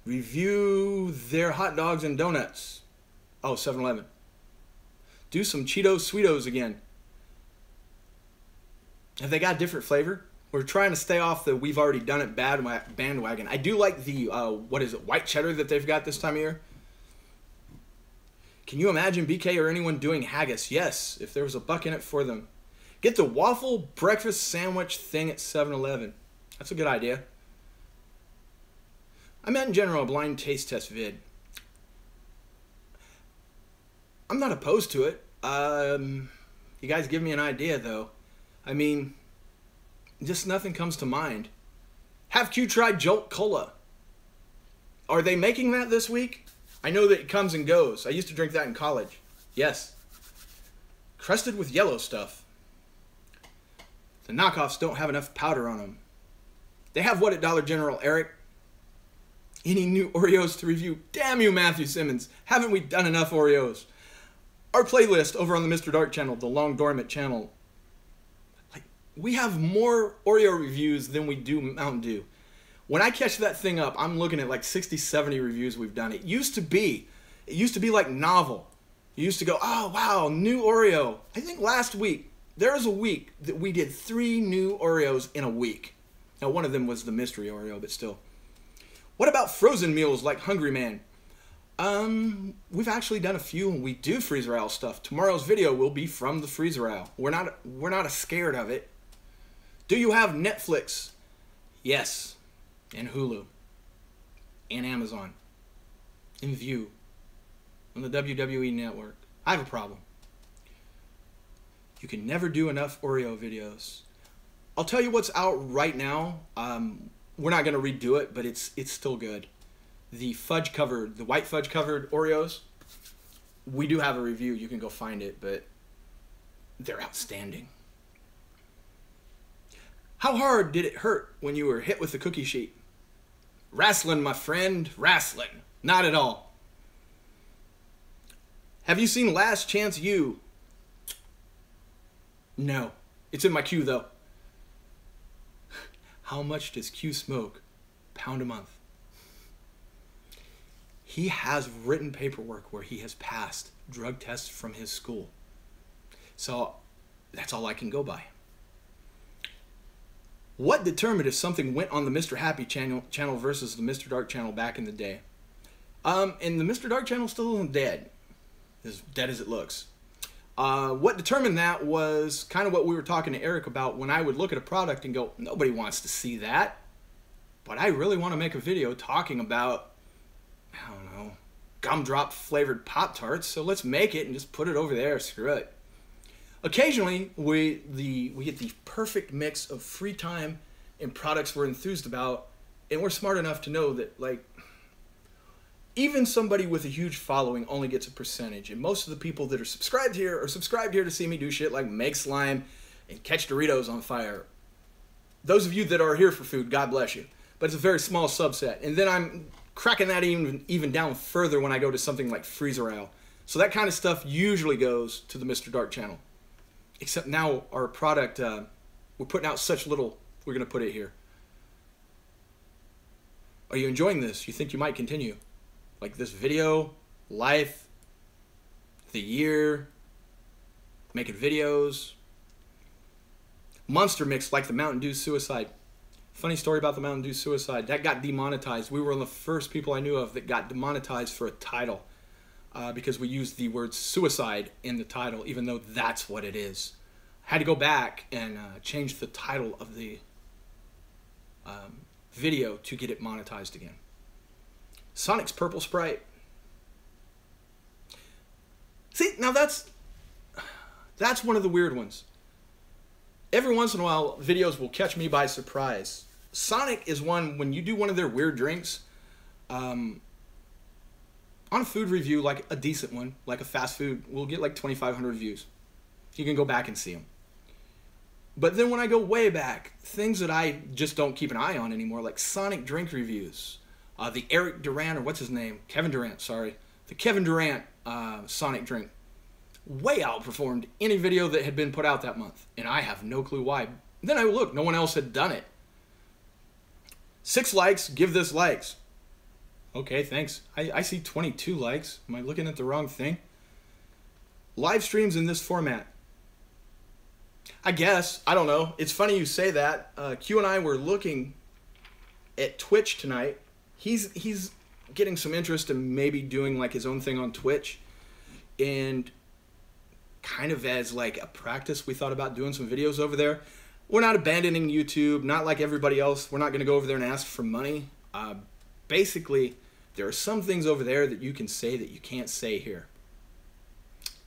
Review their hot dogs and donuts. Oh, 7-Eleven. Do some Cheetos Sweetos again. Have they got a different flavor? We're trying to stay off the we've already done it bandwagon. I do like the, what is it, white cheddar that they've got this time of year. Can you imagine BK or anyone doing haggis? Yes, if there was a buck in it for them. Get the waffle breakfast sandwich thing at 7-Eleven. That's a good idea. I meant in general a blind taste test vid. I'm not opposed to it. You guys give me an idea, though. I mean, just nothing comes to mind. Have Q tried Jolt Cola? Are they making that this week? I know that it comes and goes. I used to drink that in college. Yes. Crusted with yellow stuff. The knockoffs don't have enough powder on them. They have what at Dollar General, Eric? Any new Oreos to review? Damn you, Matthew Simmons. Haven't we done enough Oreos? Our playlist over on the Mr. Dark channel, the Long Dormant channel. Like, we have more Oreo reviews than we do Mountain Dew. When I catch that thing up, I'm looking at like 60, 70 reviews we've done. It used to be like novel. You used to go, oh, wow, new Oreo. I think last week, there was a week that we did 3 new Oreos in a week. Now, one of them was the mystery Oreo, but still. What about frozen meals like Hungry Man? We've actually done a few, and we do freezer aisle stuff. Tomorrow's video will be from the freezer aisle. We're not scared of it. Do you have Netflix? Yes. And Hulu. And Amazon. And View. On the WWE network. I have a problem. You can never do enough Oreo videos. I'll tell you what's out right now. We're not going to redo it, but it's still good. The white fudge covered Oreos. We do have a review. You can go find it, but they're outstanding. How hard did it hurt when you were hit with the cookie sheet? Wrestling, my friend, wrestling. Not at all. Have you seen Last Chance U? No. It's in my queue, though. How much does Q smoke? £1 a month. He has written paperwork where he has passed drug tests from his school. So that's all I can go by. What determined if something went on the Mr. Happy channel versus the Mr. Dark channel back in the day? And the Mr. Dark channel still isn't dead. As dead as it looks. What determined that was kind of what we were talking to Eric about when I would look at a product and go, nobody wants to see that. But I really want to make a video talking about, I don't know, gumdrop flavored Pop-Tarts, so let's make it and just put it over there, screw it. Occasionally, we get the perfect mix of free time and products we're enthused about, and we're smart enough to know that, like, even somebody with a huge following only gets a percentage, and most of the people that are subscribed here to see me do shit like make slime and catch Doritos on fire. Those of you that are here for food, God bless you. But it's a very small subset. And then I'm cracking that even down further when I go to something like freezer aisle. So that kind of stuff usually goes to the Mr. Dark channel. Except now our product, we're putting out such little, we're going to put it here. Are you enjoying this? You think you might continue? Like this video, life, the year, making videos. Monster mix like the Mountain Dew suicide. Funny story about the Mountain Dew suicide. That got demonetized. We were one of the first people I knew of that got demonetized for a title. Because we used the word suicide in the title, even though that's what it is. I had to go back and change the title of the video to get it monetized again. Sonic's Purple Sprite. See, now that's one of the weird ones. Every once in a while, videos will catch me by surprise. Sonic is one, when you do one of their weird drinks, on a food review, like a decent one, like a fast food, we'll get like 2,500 views. You can go back and see them. But then when I go way back, things that I just don't keep an eye on anymore, like Sonic drink reviews, the Eric Durant, or what's his name? Kevin Durant, sorry. The Kevin Durant Sonic drink way outperformed any video that had been put out that month. And I have no clue why. Then I look, no one else had done it. 6 likes, give this likes. Okay, thanks. I see 22 likes. Am I looking at the wrong thing? Live streams in this format. I guess. I don't know. It's funny you say that. Q and I were looking at Twitch tonight. He's getting some interest in maybe doing like his own thing on Twitch. And kind of as like a practice, we thought about doing some videos over there. We're not abandoning YouTube, not like everybody else. We're not going to go over there and ask for money. Basically, there are some things over there that you can say that you can't say here.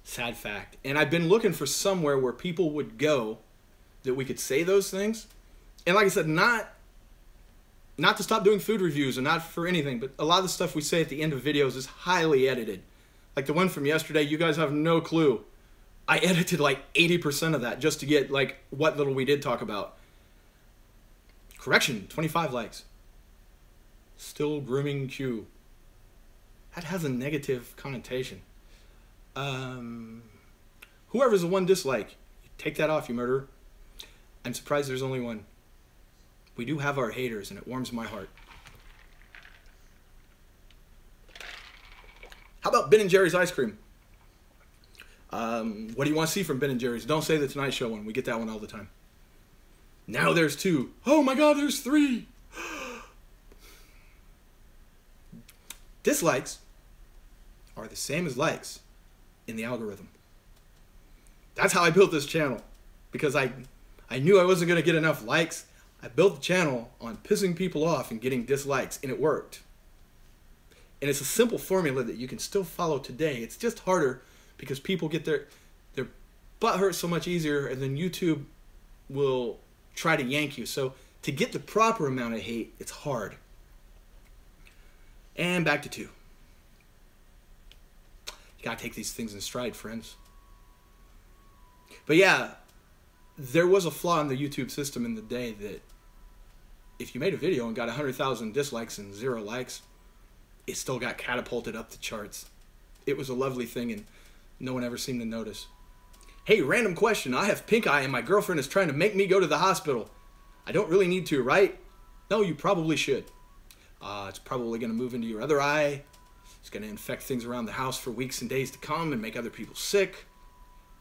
Sad fact. And I've been looking for somewhere where people would go that we could say those things. And like I said, not to stop doing food reviews and not for anything, but a lot of the stuff we say at the end of videos is highly edited. Like the one from yesterday, you guys have no clue. I edited like 80% of that just to get like what little we did talk about. Correction, 25 likes. Still grooming Q. That has a negative connotation. Whoever's the one dislike, take that off, you murderer. I'm surprised there's only one. We do have our haters, and it warms my heart. How about Ben & Jerry's ice cream? What do you want to see from Ben & Jerry's? Don't say the Tonight Show one. We get that one all the time. Now there's 2. Oh my God, there's 3. Dislikes are the same as likes in the algorithm. That's how I built this channel. Because I knew I wasn't going to get enough likes. I built the channel on pissing people off and getting dislikes, and it worked. And it's a simple formula that you can still follow today. It's just harder because people get their butt hurt so much easier, and then YouTube will try to yank you. So to get the proper amount of hate, it's hard. And back to 2. You gotta take these things in stride, friends. But yeah, there was a flaw in the YouTube system in the day that if you made a video and got 100,000 dislikes and 0 likes, it still got catapulted up the charts. It was a lovely thing, and no one ever seemed to notice. Hey, random question. I have pink eye and my girlfriend is trying to make me go to the hospital. I don't really need to, right? No, you probably should. It's probably going to move into your other eye. It's going to infect things around the house for weeks and days to come and make other people sick.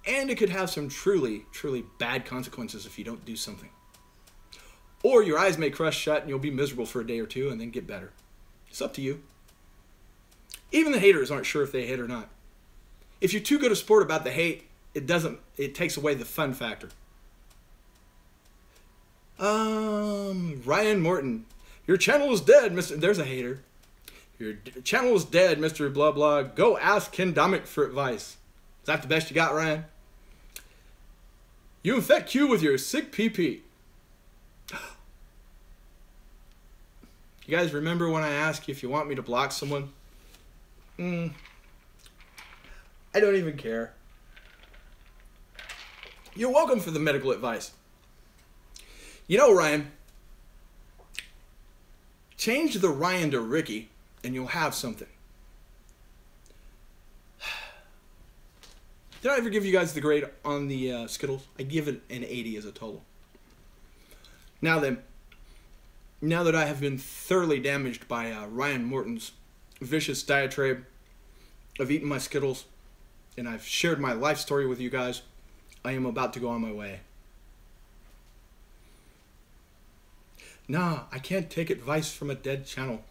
And it could have some truly, truly bad consequences if you don't do something. Or your eyes may crush shut and you'll be miserable for a day or 2 and then get better. It's up to you. Even the haters aren't sure if they hate or not. If you're too good a sport about the hate, it takes away the fun factor. Ryan Morton. Your channel is dead, Mr. There's a hater. Your channel is dead, Mr. Blah Blah. Go ask Ken Domick for advice. Is that the best you got, Ryan? You infect Q with your sick PP. You guys remember when I asked you if you want me to block someone? I don't even care. You're welcome for the medical advice. You know, Ryan, change the Ryan to Ricky and you'll have something. Did I ever give you guys the grade on the Skittles? I give it an 80 as a total. Now then, now that I have been thoroughly damaged by Ryan Morton's vicious diatribe of eating my Skittles, and I've shared my life story with you guys, I am about to go on my way. Nah, I can't take advice from a dead channel.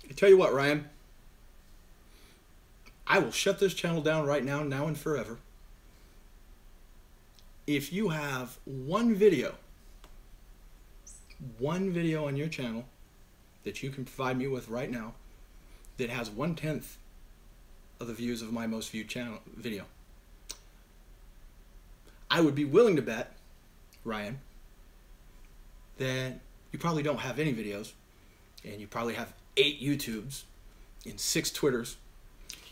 I tell you what, Ryan, I will shut this channel down right now, now and forever. If you have one video on your channel that you can provide me with right now that has 1/10 of the views of my most viewed channel video, I would be willing to bet, Ryan, that you probably don't have any videos, and you probably have 8 YouTubes and 6 Twitters,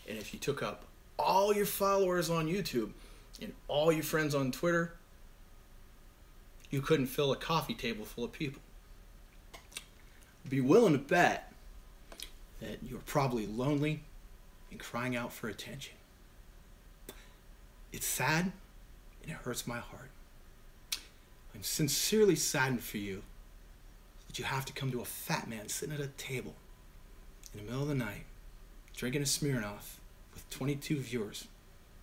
and if you took up all your followers on YouTube and all your friends on Twitter, you couldn't fill a coffee table full of people. I'd be willing to bet that you're probably lonely and crying out for attention. It's sad and it hurts my heart. I'm sincerely saddened for you that you have to come to a fat man sitting at a table in the middle of the night drinking a Smirnoff with 22 viewers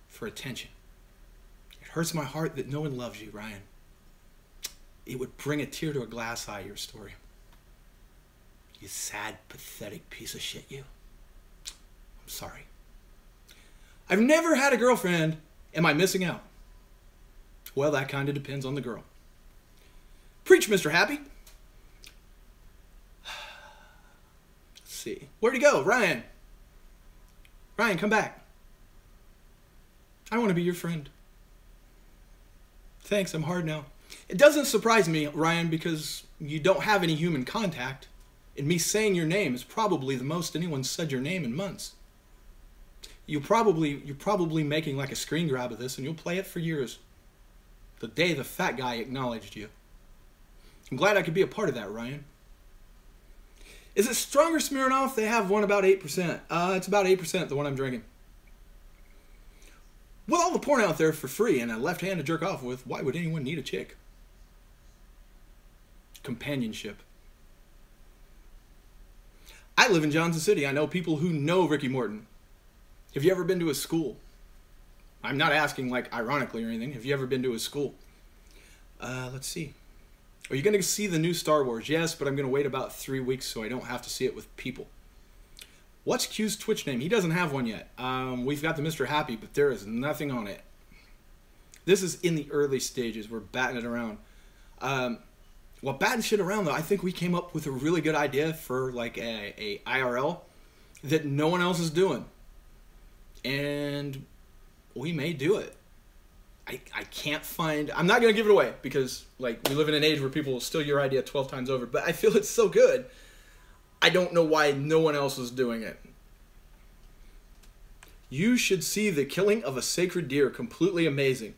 for attention. You're It hurts my heart that no one loves you, Ryan. It would bring a tear to a glass eye, your story. You sad, pathetic piece of shit, you. I'm sorry. I've never had a girlfriend. Am I missing out? Well, that kind of depends on the girl. Preach, Mr. Happy. Let's see. Where'd he go? Ryan. Ryan, come back. I want to be your friend. Thanks, I'm hard now. It doesn't surprise me, Ryan, because you don't have any human contact, and me saying your name is probably the most anyone's said your name in months. You're probably making like a screen grab of this, and you'll play it for years. The day the fat guy acknowledged you. I'm glad I could be a part of that, Ryan. Is it stronger Smirnoff? They have one about 8%. It's about 8%, the one I'm drinking. With all the porn out there for free and a left hand to jerk off with, why would anyone need a chick? Companionship. I live in Johnson City. I know people who know Ricky Morton. Have you ever been to his school? I'm not asking like ironically or anything. Have you ever been to his school? Let's see. Are you going to see the new Star Wars? Yes, but I'm going to wait about 3 weeks so I don't have to see it with people. What's Q's Twitch name? He doesn't have one yet. We've got the Mr. Happy, but there is nothing on it. This is in the early stages. We're batting it around. Well, batting shit around, though, I think we came up with a really good idea for like a IRL that no one else is doing. And we may do it. I can't find... I'm not going to give it away because like we live in an age where people will steal your idea 12 times over. But I feel it's so good. I don't know why no one else is doing it. You should see the killing of a sacred deer. Completely amazing.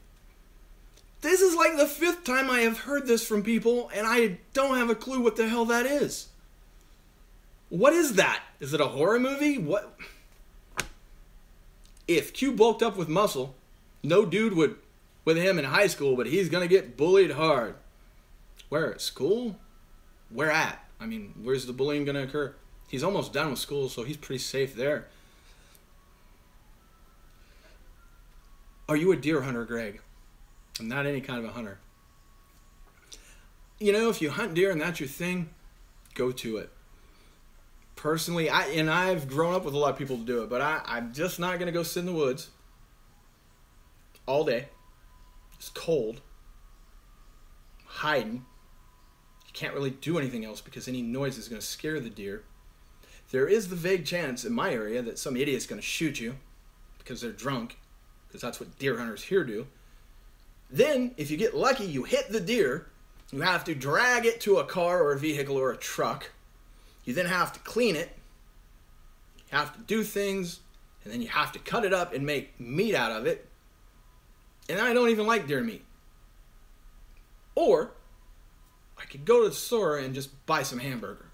This is like the 5th time I have heard this from people, and I don't have a clue what the hell that is. What is that? Is it a horror movie? What? If Q bulked up with muscle, no dude would with him in high school, but he's going to get bullied hard. Where? At school? Where at? I mean, where's the bullying going to occur? He's almost done with school, so he's pretty safe there. Are you a deer hunter, Greg? I'm not any kind of a hunter. You know, if you hunt deer and that's your thing, go to it. Personally, I've grown up with a lot of people to do it, but I'm just not going to go sit in the woods all day. It's cold. Hiding. You can't really do anything else because any noise is going to scare the deer. There is the vague chance in my area that some idiot's going to shoot you because they're drunk, because that's what deer hunters here do. Then, if you get lucky, you hit the deer. You have to drag it to a car or a vehicle or a truck. You then have to clean it. You have to do things. And then you have to cut it up and make meat out of it. And I don't even like deer meat. Or, I could go to the store and just buy some hamburger.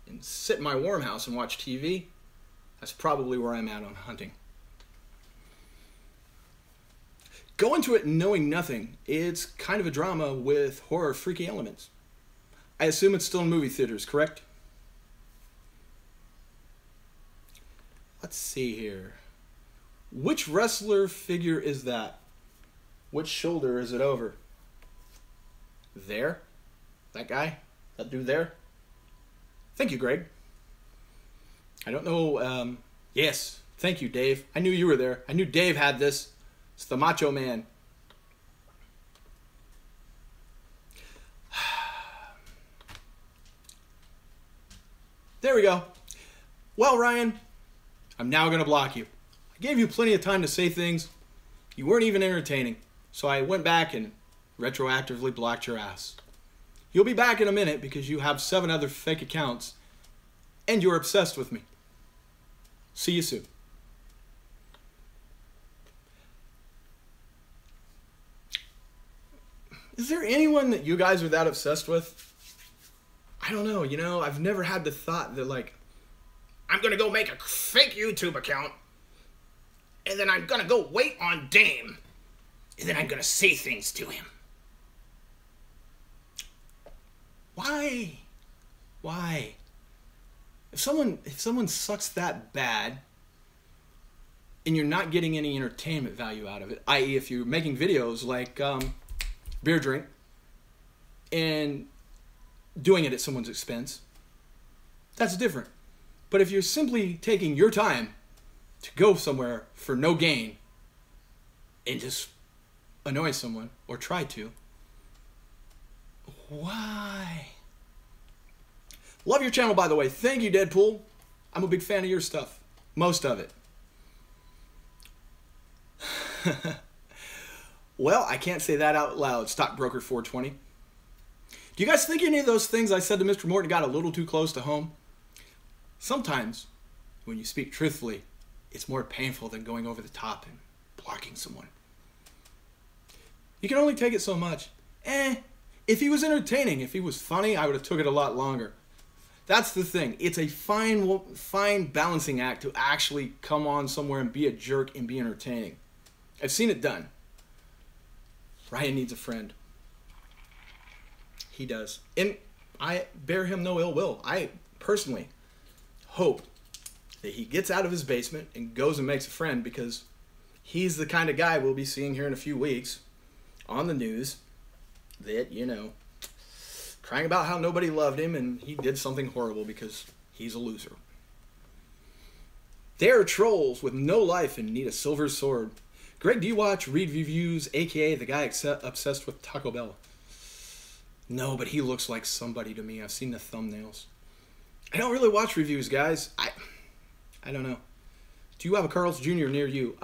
And sit in my warm house and watch TV. That's probably where I'm at on hunting. Go into it knowing nothing. It's kind of a drama with horror freaky elements. I assume it's still in movie theaters, correct? Let's see here. Which wrestler figure is that? Which shoulder is it over? There? That guy? That dude there? Thank you, Greg. I don't know. Yes. Thank you, Dave. I knew you were there. I knew Dave had this. It's the Macho Man. There we go. Well, Ryan, I'm now going to block you. I gave you plenty of time to say things. You weren't even entertaining. So I went back and retroactively blocked your ass. You'll be back in a minute because you have 7 other fake accounts and you're obsessed with me. See you soon. Is there anyone that you guys are that obsessed with? I don't know, you know, I've never had the thought that like, I'm going to go make a fake YouTube account, and then I'm going to go wait on Dame, and then I'm going to say things to him. Why? Why? If someone sucks that bad, and you're not getting any entertainment value out of it, i.e. if you're making videos like beer drink and doing it at someone's expense, that's different. But if you're simply taking your time to go somewhere for no gain and just annoy someone or try to, why? Love your channel, by the way. Thank you, Deadpool. I'm a big fan of your stuff. Most of it. Well, I can't say that out loud, Stockbroker 420. Do you guys think any of those things I said to Mr. Morton got a little too close to home? Sometimes, when you speak truthfully, it's more painful than going over the top and blocking someone. You can only take it so much. If he was entertaining, if he was funny, I would have took it a lot longer. That's the thing. It's a fine balancing act to actually come on somewhere and be a jerk and be entertaining. I've seen it done. Ryan needs a friend. He does. And I bear him no ill will. I personally hope that he gets out of his basement and goes and makes a friend, because he's the kind of guy we'll be seeing here in a few weeks on the news that, you know, crying about how nobody loved him and he did something horrible because he's a loser. They are trolls with no life and need a silver sword. Greg, do you watch Read Reviews, a.k.a. the guy obsessed with Taco Bell? No, but he looks like somebody to me. I've seen the thumbnails. I don't really watch reviews, guys. I don't know. Do you have a Carl's Jr. near you?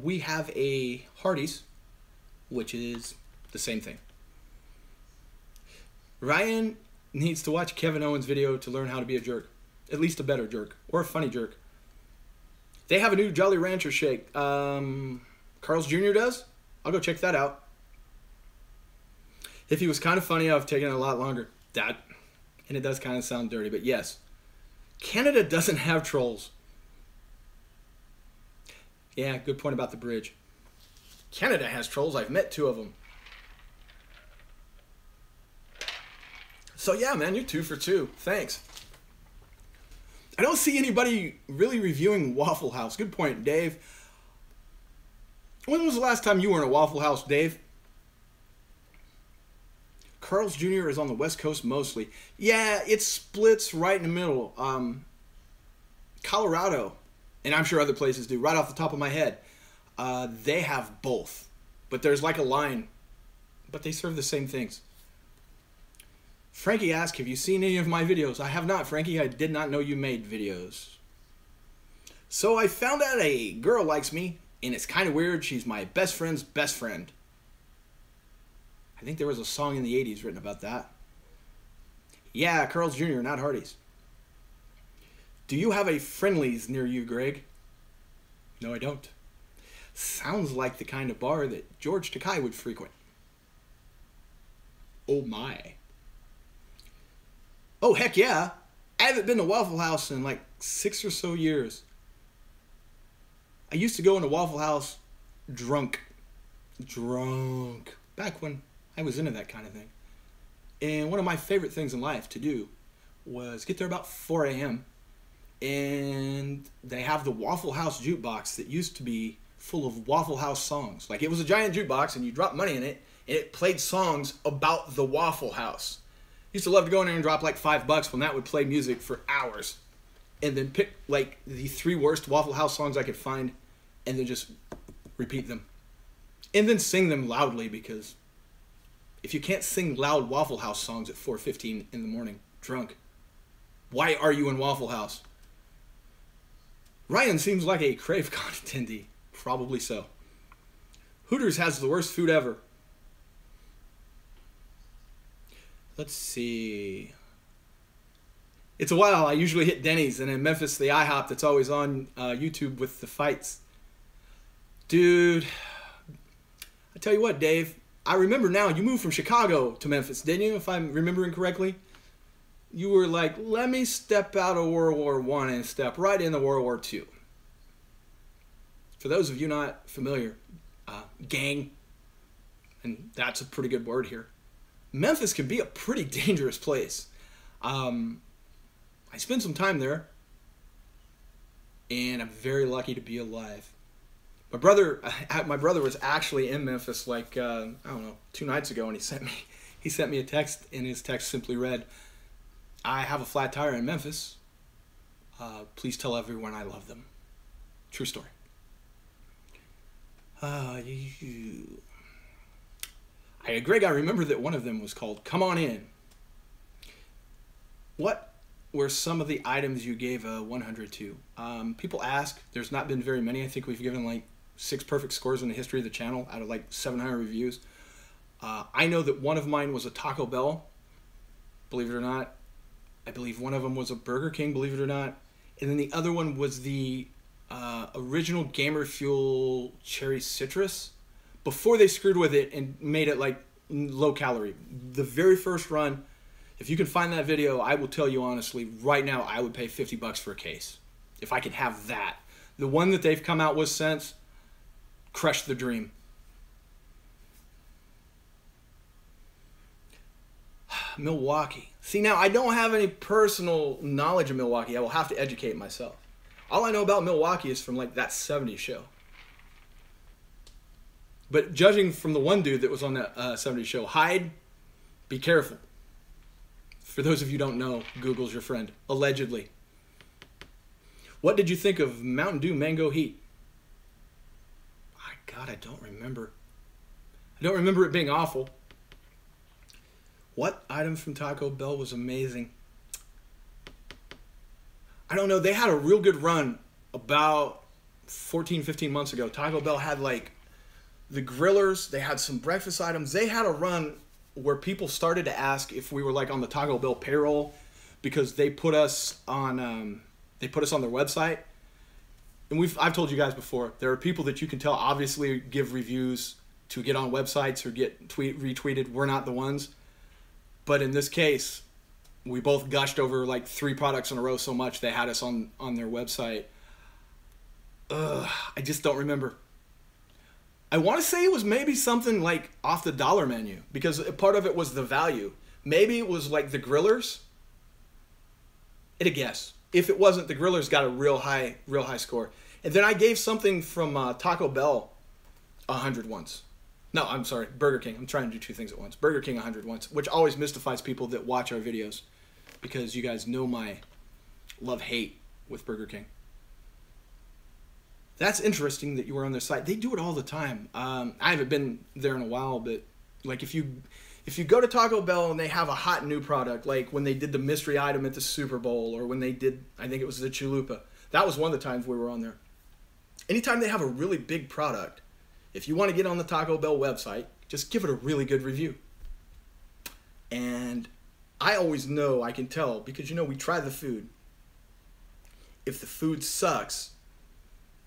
We have a Hardee's, which is the same thing. Ryan needs to watch Kevin Owens' video to learn how to be a jerk. At least a better jerk. Or a funny jerk. They have a new Jolly Rancher shake. Carl's Jr. does? I'll go check that out. If he was kind of funny, I've taken it a lot longer. And it does kind of sound dirty, but yes. Canada doesn't have trolls. Yeah, good point about the bridge. Canada has trolls. I've met 2 of them. So yeah, man, you're 2 for 2. Thanks. I don't see anybody really reviewing Waffle House. Good point, Dave. When was the last time you were in a Waffle House, Dave? Carl's Jr. is on the West Coast mostly. Yeah, it splits right in the middle. Colorado, and I'm sure other places do, right off the top of my head, they have both. But there's like a line. But they serve the same things. Frankie asked, have you seen any of my videos? I have not, Frankie. I did not know you made videos. So I found out a girl likes me, and it's kind of weird. She's my best friend's best friend. I think there was a song in the 80s written about that. Yeah, Carl's Jr., not Hardee's. Do you have a Friendlies near you, Greg? No, I don't. Sounds like the kind of bar that George Takei would frequent. Oh my. Oh, heck yeah. I haven't been to Waffle House in like 6 or so years. I used to go into Waffle House drunk. Back when I was into that kind of thing. And one of my favorite things in life to do was get there about 4 a.m. And they have the Waffle House jukebox that used to be full of Waffle House songs. Like, it was a giant jukebox and you drop money in it and it played songs about the Waffle House. Used to love to go in there and drop like $5 when that would play music for hours. And then pick like the 3 worst Waffle House songs I could find and then just repeat them. And then sing them loudly, because if you can't sing loud Waffle House songs at 4:15 in the morning, drunk, why are you in Waffle House? Ryan seems like a CraveCon attendee. Probably so. Hooters has the worst food ever. Let's see. It's a while. I usually hit Denny's, and in Memphis, the IHOP that's always on YouTube with the fights. Dude, I tell you what, Dave. I remember now, you moved from Chicago to Memphis, didn't you, if I'm remembering correctly? You were like, let me step out of World War I and step right into World War II. For those of you not familiar, gang, and that's a pretty good word here, Memphis can be a pretty dangerous place. I spent some time there, and I'm very lucky to be alive. My brother was actually in Memphis like I don't know, 2 nights ago, and he sent me a text, and his text simply read, "I have a flat tire in Memphis. Please tell everyone I love them." True story. Greg, I remember that one of them was called "Come On In." What were some of the items you gave a 100 to? People ask. There's not been very many. I think we've given like 6 perfect scores in the history of the channel out of like 700 reviews. I know that one of mine was a Taco Bell, believe it or not. I believe one of them was a Burger King, believe it or not. And then the other one was the original Gamer Fuel Cherry Citrus, before they screwed with it and made it like low calorie. The very first run, if you can find that video, I will tell you honestly, right now I would pay $50 for a case if I could have that. The one that they've come out with since, crushed the dream. Milwaukee. See, now I don't have any personal knowledge of Milwaukee. I will have to educate myself. All I know about Milwaukee is from like that 70s show. But judging from the one dude that was on that 70s show, Hyde, be careful. For those of you who don't know, Google's your friend. Allegedly. What did you think of Mountain Dew Mango Heat? My God, I don't remember. I don't remember it being awful. What item from Taco Bell was amazing? I don't know. They had a real good run about 14, 15 months ago. Taco Bell had like the grillers. They had some breakfast items. They had a run where people started to ask if we were like on the Taco Bell payroll because they put us on their website. And I've told you guys before, there are people that you can tell obviously give reviews to get on websites or get retweeted. We're not the ones. But in this case, we both gushed over like 3 products in a row so much they had us on their website. I just don't remember. I want to say it was maybe something like off the dollar menu because part of it was the value. Maybe it was like the grillers. It'd a guess. If it wasn't, the grillers got a real high score. And then I gave something from Taco Bell 100 once. No, I'm sorry, Burger King. I'm trying to do 2 things at once. Burger King 100 once, which always mystifies people that watch our videos because you guys know my love-hate with Burger King. That's interesting that you were on their site. They do it all the time. I haven't been there in a while, but like if you go to Taco Bell and they have a hot new product, like when they did the mystery item at the Super Bowl or when they did, I think it was the chalupa. That was one of the times we were on there. Anytime they have a really big product, if you want to get on the Taco Bell website, just give it a really good review. And I always know, I can tell, because you know we try the food. If the food sucks,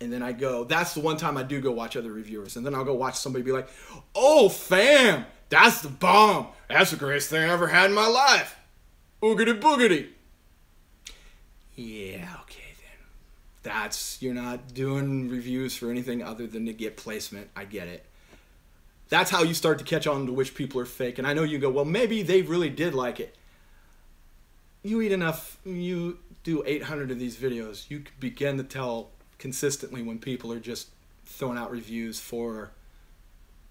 and then I go, that's the one time I do go watch other reviewers. And then I'll go watch somebody be like, "Oh, fam, that's the bomb. That's the greatest thing I ever had in my life. Oogity boogity." Yeah, okay then. You're not doing reviews for anything other than to get placement. I get it. That's how you start to catch on to which people are fake. And I know you go, well, maybe they really did like it. You eat enough, you do 800 of these videos, you can begin to tell consistently when people are just throwing out reviews for,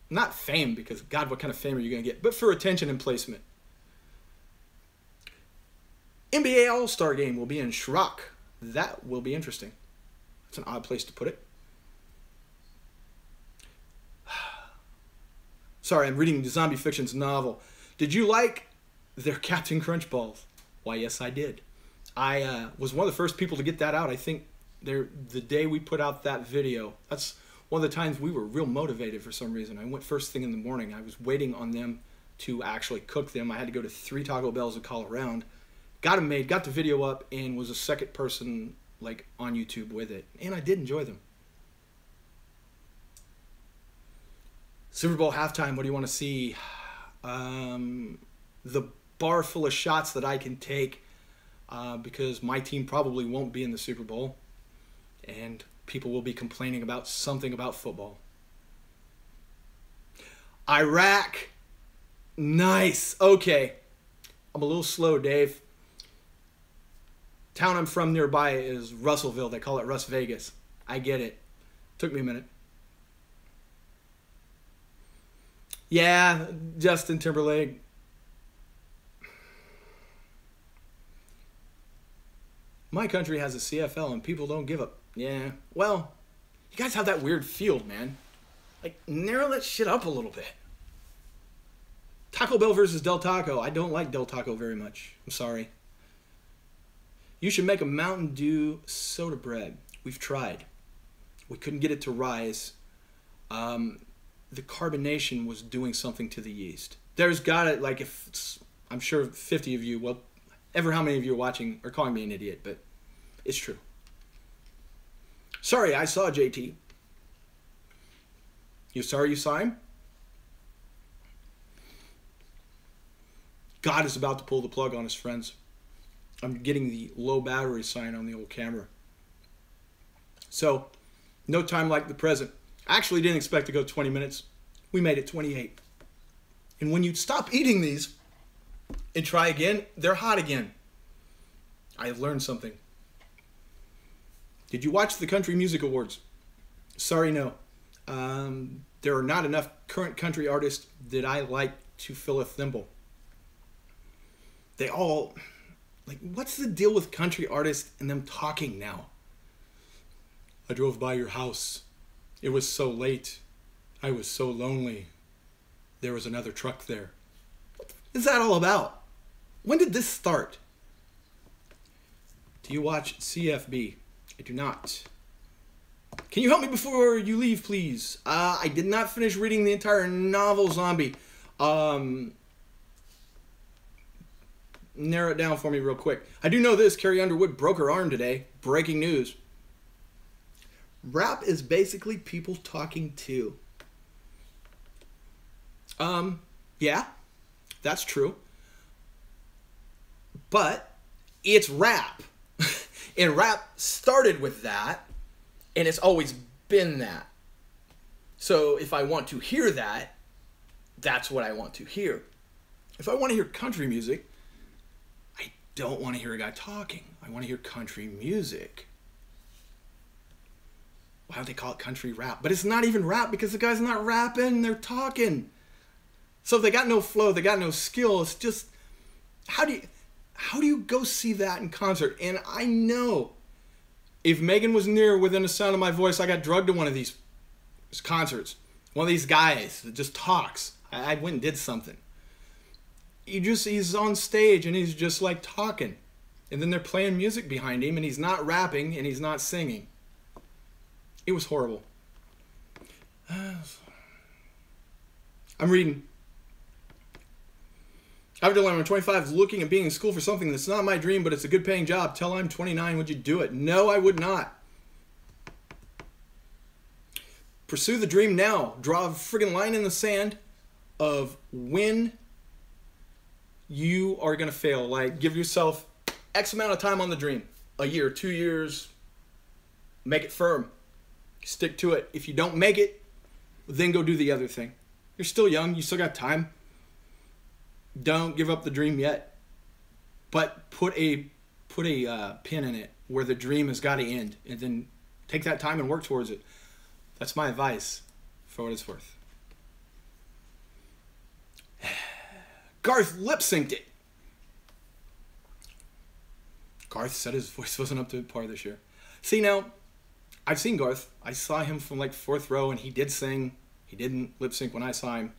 not fame, because God, what kind of fame are you going to get, but for attention and placement. NBA All-Star Game will be in Schrock. That will be interesting. That's an odd place to put it. Sorry, I'm reading Zombie Fiction's novel. Did you like their Captain Crunch balls? Why, yes, I did. I was one of the first people to get that out. I think the day we put out that video, that's one of the times we were real motivated for some reason. I went first thing in the morning. I was waiting on them to actually cook them. I had to go to 3 Taco Bells and call around. Got them made, got the video up, and was a second person like on YouTube with it. And I did enjoy them. Super Bowl halftime, what do you want to see? The bar full of shots that I can take because my team probably won't be in the Super Bowl. And people will be complaining about something about football. Iraq. Nice. Okay. I'm a little slow, Dave. Town I'm from nearby is Russellville. They call it Russ Vegas. I get it. Took me a minute. Yeah, Justin Timberlake. My country has a CFL and people don't give up. Yeah, well, you guys have that weird field, man. Like, narrow that shit up a little bit. Taco Bell versus Del Taco. I don't like Del Taco very much. I'm sorry. You should make a Mountain Dew soda bread. We've tried. We couldn't get it to rise. The carbonation was doing something to the yeast. There's got it, like, if it's, I'm sure 50 of you, well, ever how many of you are watching are calling me an idiot, but it's true. Sorry, I saw JT. You sorry you saw him? God is about to pull the plug on his friends. I'm getting the low battery sign on the old camera. So, no time like the present. I actually didn't expect to go 20 minutes. We made it 28. And when you stop eating these and try again, they're hot again. I learned something. Did you watch the Country Music Awards? Sorry, no. There are not enough current country artists that I like to fill a thimble. They all, like, what's the deal with country artists and them talking now? I drove by your house. It was so late. I was so lonely. There was another truck there. What is that all about? When did this start? Do you watch CFB? I do not. Can you help me before you leave, please? I did not finish reading the entire novel, Zombie. Narrow it down for me real quick. I do know this. Carrie Underwood broke her arm today. Breaking news. Rap is basically people talking too. Yeah, that's true. But it's rap. And rap started with that, and it's always been that. So if I want to hear that, that's what I want to hear. If I want to hear country music, I don't want to hear a guy talking. I want to hear country music. Why don't they call it country rap? But it's not even rap because the guy's not rapping, they're talking. So if they got no flow, they got no skill, it's just, how do you go see that in concert? And I know if Megan was near within the sound of my voice, I got drugged to one of these concerts. One of these guys that just talks. I went and did something. He's on stage and he's just like talking. And then they're playing music behind him and he's not rapping and he's not singing. It was horrible. I'm reading. After I'm 25, looking at being in school for something that's not my dream, but it's a good paying job. Till I'm 29, would you do it? No, I would not. Pursue the dream now. Draw a friggin' line in the sand of when you are going to fail. Like, give yourself X amount of time on the dream. A year, 2 years. Make it firm. Stick to it. If you don't make it, then go do the other thing. You're still young. You still got time. Don't give up the dream yet. But put a pin in it where the dream has got to end. And then take that time and work towards it. That's my advice for what it's worth. Garth lip-synced it. Garth said his voice wasn't up to par this year. See, now, I've seen Garth. I saw him from like 4th row, and he did sing. He didn't lip-sync when I saw him.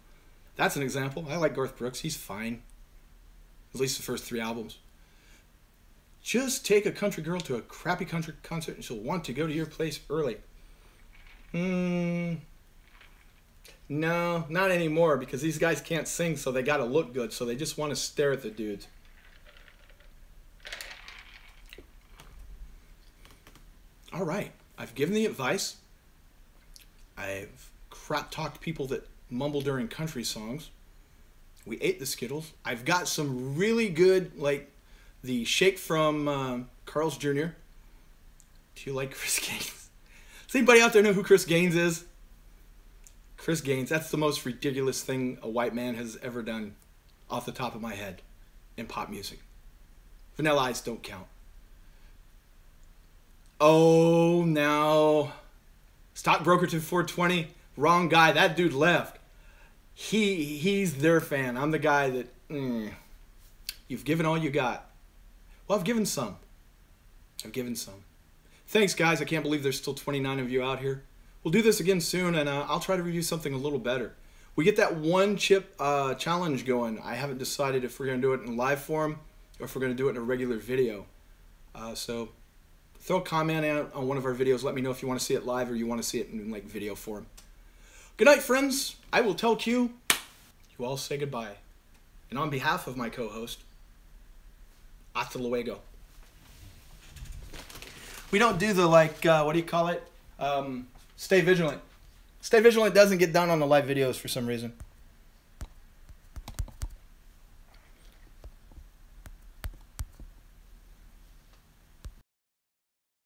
That's an example. I like Garth Brooks. He's fine. At least the first 3 albums. Just take a country girl to a crappy country concert, and she'll want to go to your place early. No, not anymore, because these guys can't sing, so they got to look good, so they just want to stare at the dudes. All right, I've given the advice. I've crap-talked people that mumble during country songs. We ate the Skittles. I've got some really good, like the shake from Carl's Jr. Do you like Chris Gaines? Does anybody out there know who Chris Gaines is? Chris Gaines, that's the most ridiculous thing a white man has ever done off the top of my head in pop music. Vanilla Ice don't count. Oh, now. Stockbroker to 420. Wrong guy. That dude left. He's their fan. I'm the guy that... You've given all you got. Well, I've given some. Thanks, guys. I can't believe there's still 29 of you out here. We'll do this again soon, and I'll try to review something a little better. We get that one chip challenge going. I haven't decided if we're going to do it in live form or if we're going to do it in a regular video. So throw a comment out on one of our videos. Let me know if you want to see it live or you want to see it in like video form. Good night, friends. I will tell Q. You all say goodbye. And on behalf of my co-host, hasta luego. We don't do the, like, what do you call it? Stay vigilant. Stay vigilant doesn't get done on the live videos for some reason.